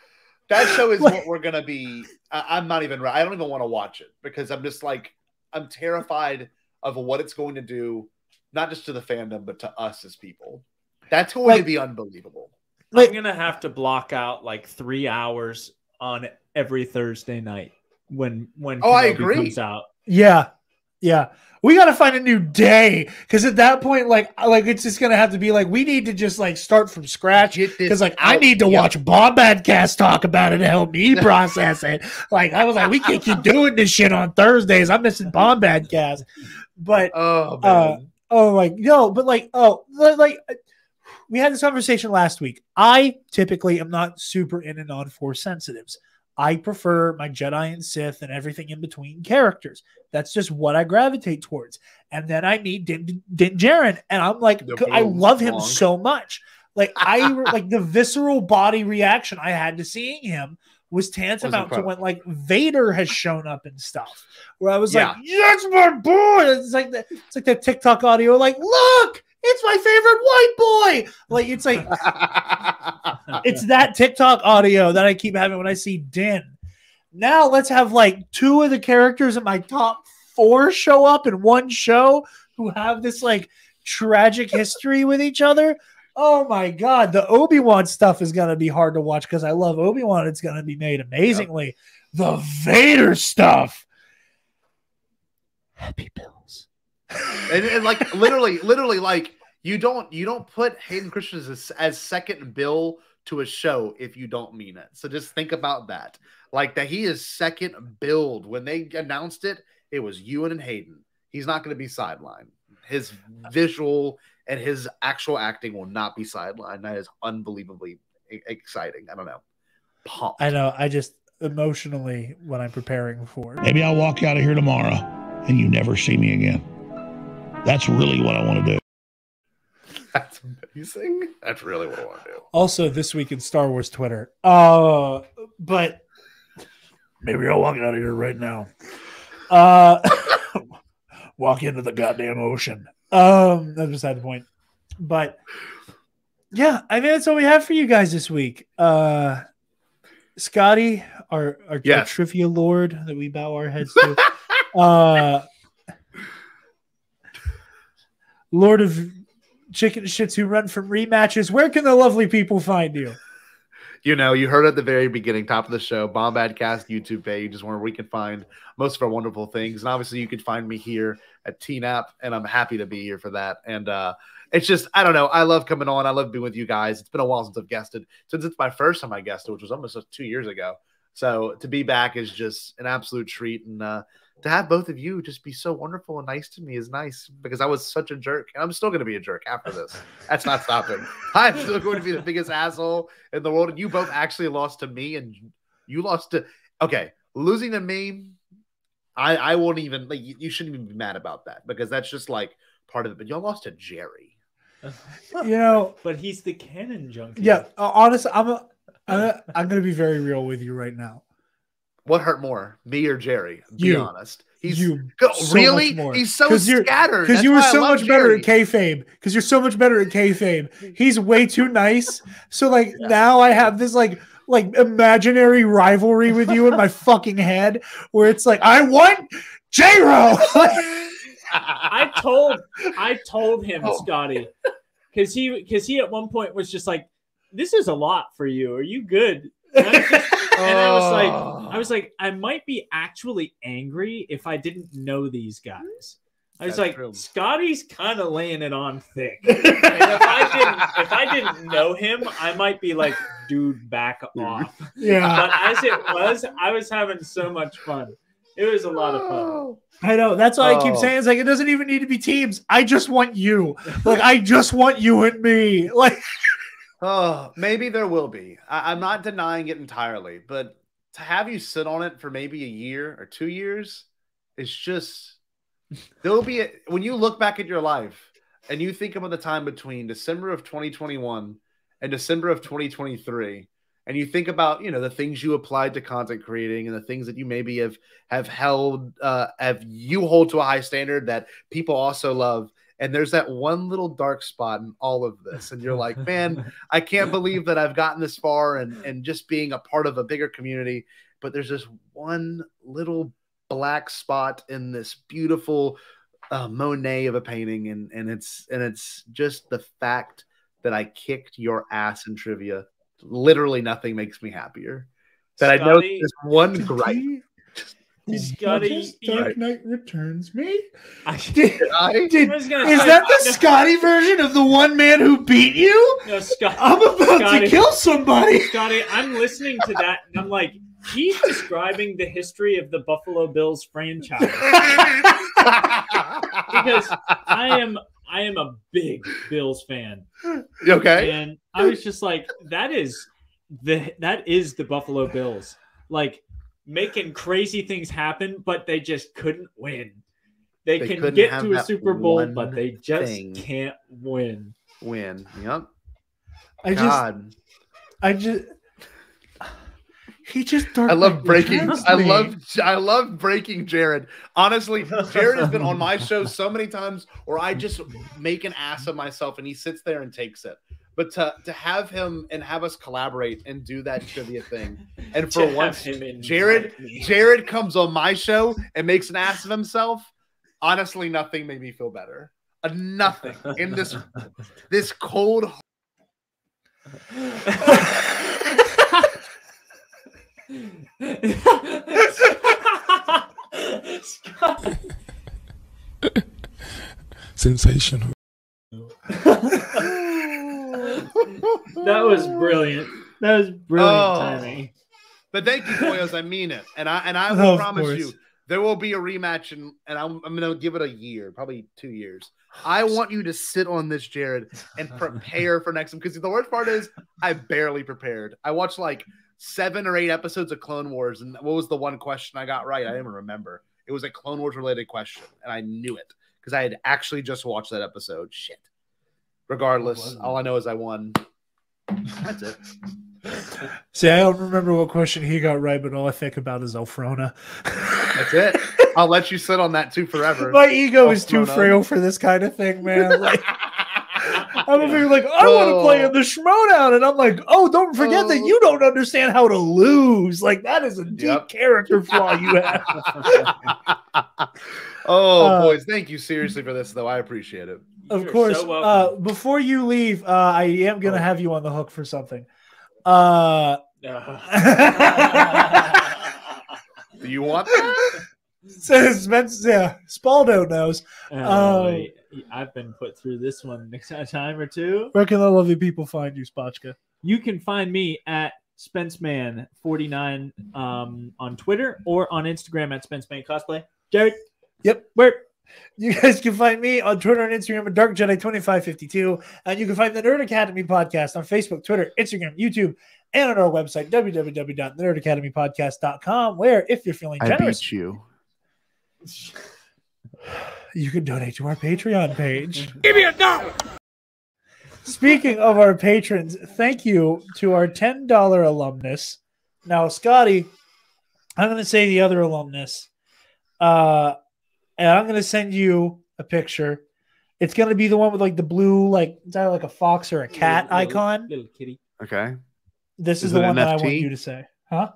That show is what we're gonna be. I'm not even. I don't even want to watch it because I'm just like I'm terrified of what it's going to do, not just to the fandom but to us as people. That's going to be unbelievable. I'm gonna have to block out like 3 hours on every Thursday night when I agree. Comes out. Yeah. We got to find a new day because at that point, like it's just gonna have to be like we need to just like start from scratch because like I need to watch BoMBADCAST talk about it to help me process it. Like I was like, we can't keep doing this shit on Thursdays. I'm missing BoMBADCAST, but we had this conversation last week. I typically am not super in and on Force sensitives. I prefer my Jedi and Sith and everything in between characters. That's just what I gravitate towards. And then I meet Din Djarin, and I'm like, I love him so much. Like like the visceral body reaction I had to seeing him was tantamount to when like Vader has shown up and stuff, where I was like, "That's my boy." It's like that TikTok audio, like, "Look, it's my favorite white boy." Like it's like it's that TikTok audio that I keep having when I see Din. Now let's have like 2 of the characters in my top 4 show up in one show who have this like tragic history with each other. Oh my God, the Obi-Wan stuff is going to be hard to watch because I love Obi-Wan. It's going to be made amazingly. Yep. The Vader stuff. Happy pills. And like literally, like you don't put Hayden Christensen as second bill to a show if you don't mean it. So just think about that. Like that he is second billed. When they announced it, it was Ewan and Hayden. He's not going to be sidelined. His visual and his actual acting will not be sidelined. That is unbelievably exciting. I don't know. Pumped. I know. I just emotionally, when I'm preparing for it. Maybe I'll walk out of here tomorrow and you never see me again. That's really what I want to do. That's amazing. That's really what I want to do. Also, this week in Star Wars Twitter. But maybe I'll walk out of here right now. Walk into the goddamn ocean. That's beside the point. But yeah, I mean that's all we have for you guys this week. Scotty, our trivia lord that we bow our heads to. Lord of Chicken Shits who run from rematches. Where can the lovely people find you? You know, you heard at the very beginning, top of the show, BoMBADCAST YouTube page is where we can find most of our wonderful things. And obviously you can find me here at TNAP, and I'm happy to be here for that. And it's just, I don't know. I love coming on. I love being with you guys. It's been a while since I've guested. Since it's my first time I guested, which was almost 2 years ago. So to be back is just an absolute treat. And to have both of you just be so wonderful and nice to me is nice, because I was such a jerk. And I'm still going to be a jerk after this. That's not stopping. I'm still going to be the biggest asshole in the world. And you both actually lost to me, and you lost to, okay, losing to me, I won't even, like, you shouldn't even be mad about that, because that's just like part of it. But y'all lost to Jerry. You know, but he's the canon junkie. Yeah, honestly, I'm going to be very real with you right now. What hurt more, me or Jerry? Be honest. He's so really much more. He's so scattered because you were so much better at kayfabe. Because you're so much better at kayfabe. He's way too nice. So like now I have this like imaginary rivalry with you in my fucking head, where it's like I want Jayro. I told him, Scotty, because he at one point was just like, "This is a lot for you. Are you good?" And I was like, I might be actually angry if I didn't know these guys. I was like, Scotty's kind of laying it on thick. And if I didn't know him, I might be like, dude, back off. Yeah. But as it was, I was having so much fun. It was a lot of fun. I know. That's why I keep saying, it's like, it doesn't even need to be teams. I just want you. Like, I just want you and me. Like. Oh, maybe there will be. I'm not denying it entirely, but to have you sit on it for maybe a year or 2 years, it's just, there'll be, when you look back at your life and you think about the time between December of 2021 and December of 2023, and you think about, you know, the things you applied to content creating and the things that you maybe have held, you hold to a high standard that people also love. And there's that one little dark spot in all of this. And you're like, man, I can't believe that I've gotten this far and just being a part of a bigger community. But there's this one little black spot in this beautiful Monet of a painting. And it's just the fact that I kicked your ass in trivia. Literally nothing makes me happier. That Scotty, I know this one gripe. Scotty, Dark Knight Returns me. Is that the Scotty version of the one man who beat you? No, I'm about to kill somebody. Scotty, I'm listening to that and I'm like, he's describing the history of the Buffalo Bills franchise. Because I am a big Bills fan. Okay. And I was just like, that is the Buffalo Bills. like making crazy things happen, but they just couldn't win. They can couldn't get have to a that Super Bowl, one but they just thing. can't win. Yep. He just I love breaking Jared. Honestly, Jared has been on my show so many times where I just make an ass of myself and he sits there and takes it. But to have him and have us collaborate and do that trivia thing, and for once, Jared comes on my show and makes an ass of himself. Honestly, nothing made me feel better. Nothing in this cold. Sensational. That was brilliant. That was brilliant timing. But thank you, Boyos. I mean it, and I will promise you there will be a rematch, and I'm going to give it a year, probably 2 years. I want you to sit on this, Jared, and prepare for next time. Because the worst part is I barely prepared. I watched like 7 or 8 episodes of Clone Wars, and what was the one question I got right? I didn't even remember. It was a Clone Wars related question, and I knew it because I had actually just watched that episode. Shit. Regardless, all I know is I won. That's it. See, I don't remember what question he got right, but all I think about is Elfrona. That's it. I'll let you sit on that too forever. My ego is too frail for this kind of thing, man. Like, I'm gonna be like, I want to play in the Schmodown, and I'm like, oh, don't forget that you don't understand how to lose. Like, that is a deep character flaw you have. Boys, thank you seriously for this, though. I appreciate it. Of course. So before you leave, I am gonna have you on the hook for something. Do you want that? Says Spaldo knows. I've been put through this one a time or two. Where can the lovely people find you, Spotchka? You can find me at SpenceMan49 on Twitter or on Instagram at SpenceMan Cosplay. Jared? Yep. Where? You guys can find me on Twitter and Instagram at DarkJedi2552. And you can find the Nerd Academy podcast on Facebook, Twitter, Instagram, YouTube, and on our website, www.nerdacademypodcast.com, where if you're feeling generous, beat you. You can donate to our Patreon page. Give me $1. Speaking of our patrons, thank you to our $10 alumnus. Now, Scotty, I'm going to say the other alumnus. And I'm going to send you a picture. It's going to be the one with like the blue, like it's either like a fox or a cat icon. Little kitty. Okay. This is the one that I want you to say. Huh?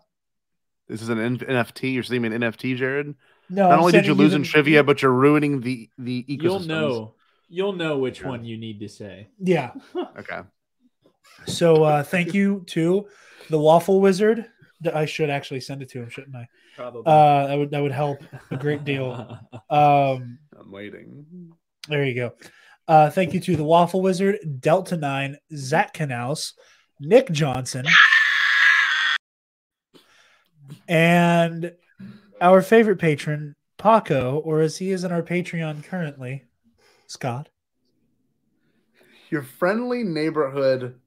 This is an NFT. You're sending me an NFT, Jared? No. Not only did you lose in trivia, but you're ruining the ecosystem. You'll know which one you need to say. Yeah. Okay. So thank you to the Waffle Wizard. I should actually send it to him, shouldn't I? Probably. That would help a great deal. I'm waiting. There you go. Thank you to the Waffle Wizard, Delta 9, Zach Canals, Nick Johnson, and our favorite patron, Paco, or as he is in our Patreon currently, Scott. Your friendly neighborhood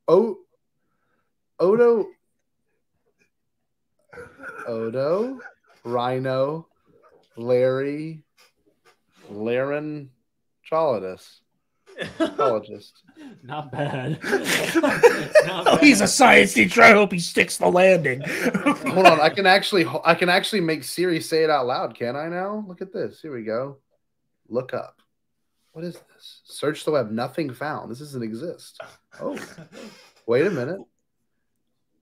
Odo, Rhino, Larry, Laren, Chologist. Not bad. He's a science teacher. I hope he sticks the landing. Hold on, I can actually make Siri say it out loud, can I now? Look at this. Here we go. Look up. What is this? Search the web. Nothing found. This doesn't exist. Oh, wait a minute.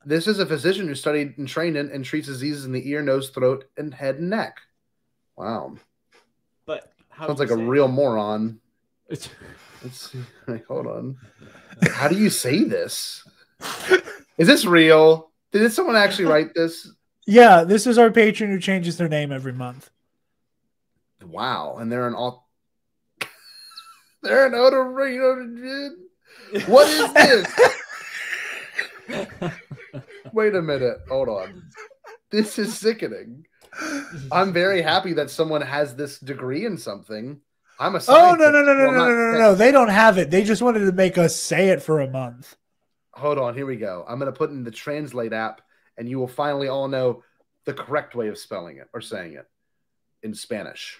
This is a physician who studied and trained in and treats diseases in the ear, nose, throat, and head and neck. Wow. But sounds like a real moron. Let's see. Hold on. How do you say this? Is this real? Did someone actually write this? Yeah, this is our patron who changes their name every month. Wow. And they're an they're an Otorino. What is this? Wait a minute. Hold on. This is sickening. I'm very happy that someone has this degree in something. I'm a scientist. Oh, no. They don't have it. They just wanted to make us say it for a month. Hold on. Here we go. I'm going to put in the Translate app and you will finally all know the correct way of spelling it or saying it in Spanish.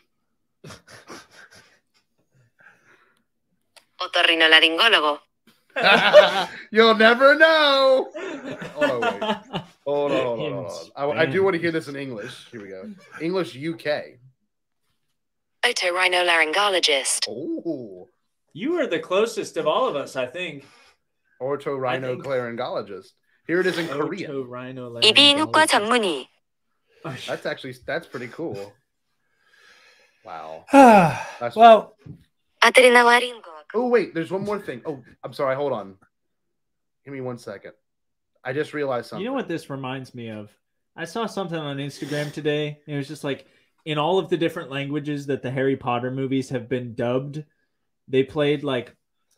Otorrinolaringólogo. You'll never know. Hold on. I do want to hear this in English. Here we go. English UK. Otorhinolaryngologist. Oh. You are the closest of all of us, I think. Otorhinolaryngologist. Here it is in Korean. 이비인후과 전문의. That's pretty cool. Wow. Well, 아드레나와링고. Oh, wait, there's one more thing. Oh, I'm sorry. Hold on. Give me 1 second. I just realized something. You know what this reminds me of? I saw something on Instagram today. It was just like, in all of the different languages that the Harry Potter movies have been dubbed, they played like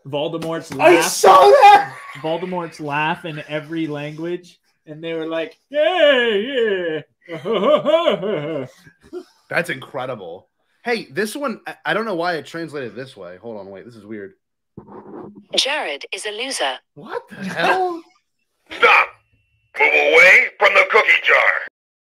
Voldemort's laugh. I saw that! Voldemort's laugh in every language. And they were like, yeah. That's incredible. Hey, this one, I don't know why it translated this way. Hold on, wait, this is weird. Jared is a loser. What the hell? Stop! Move away from the cookie jar.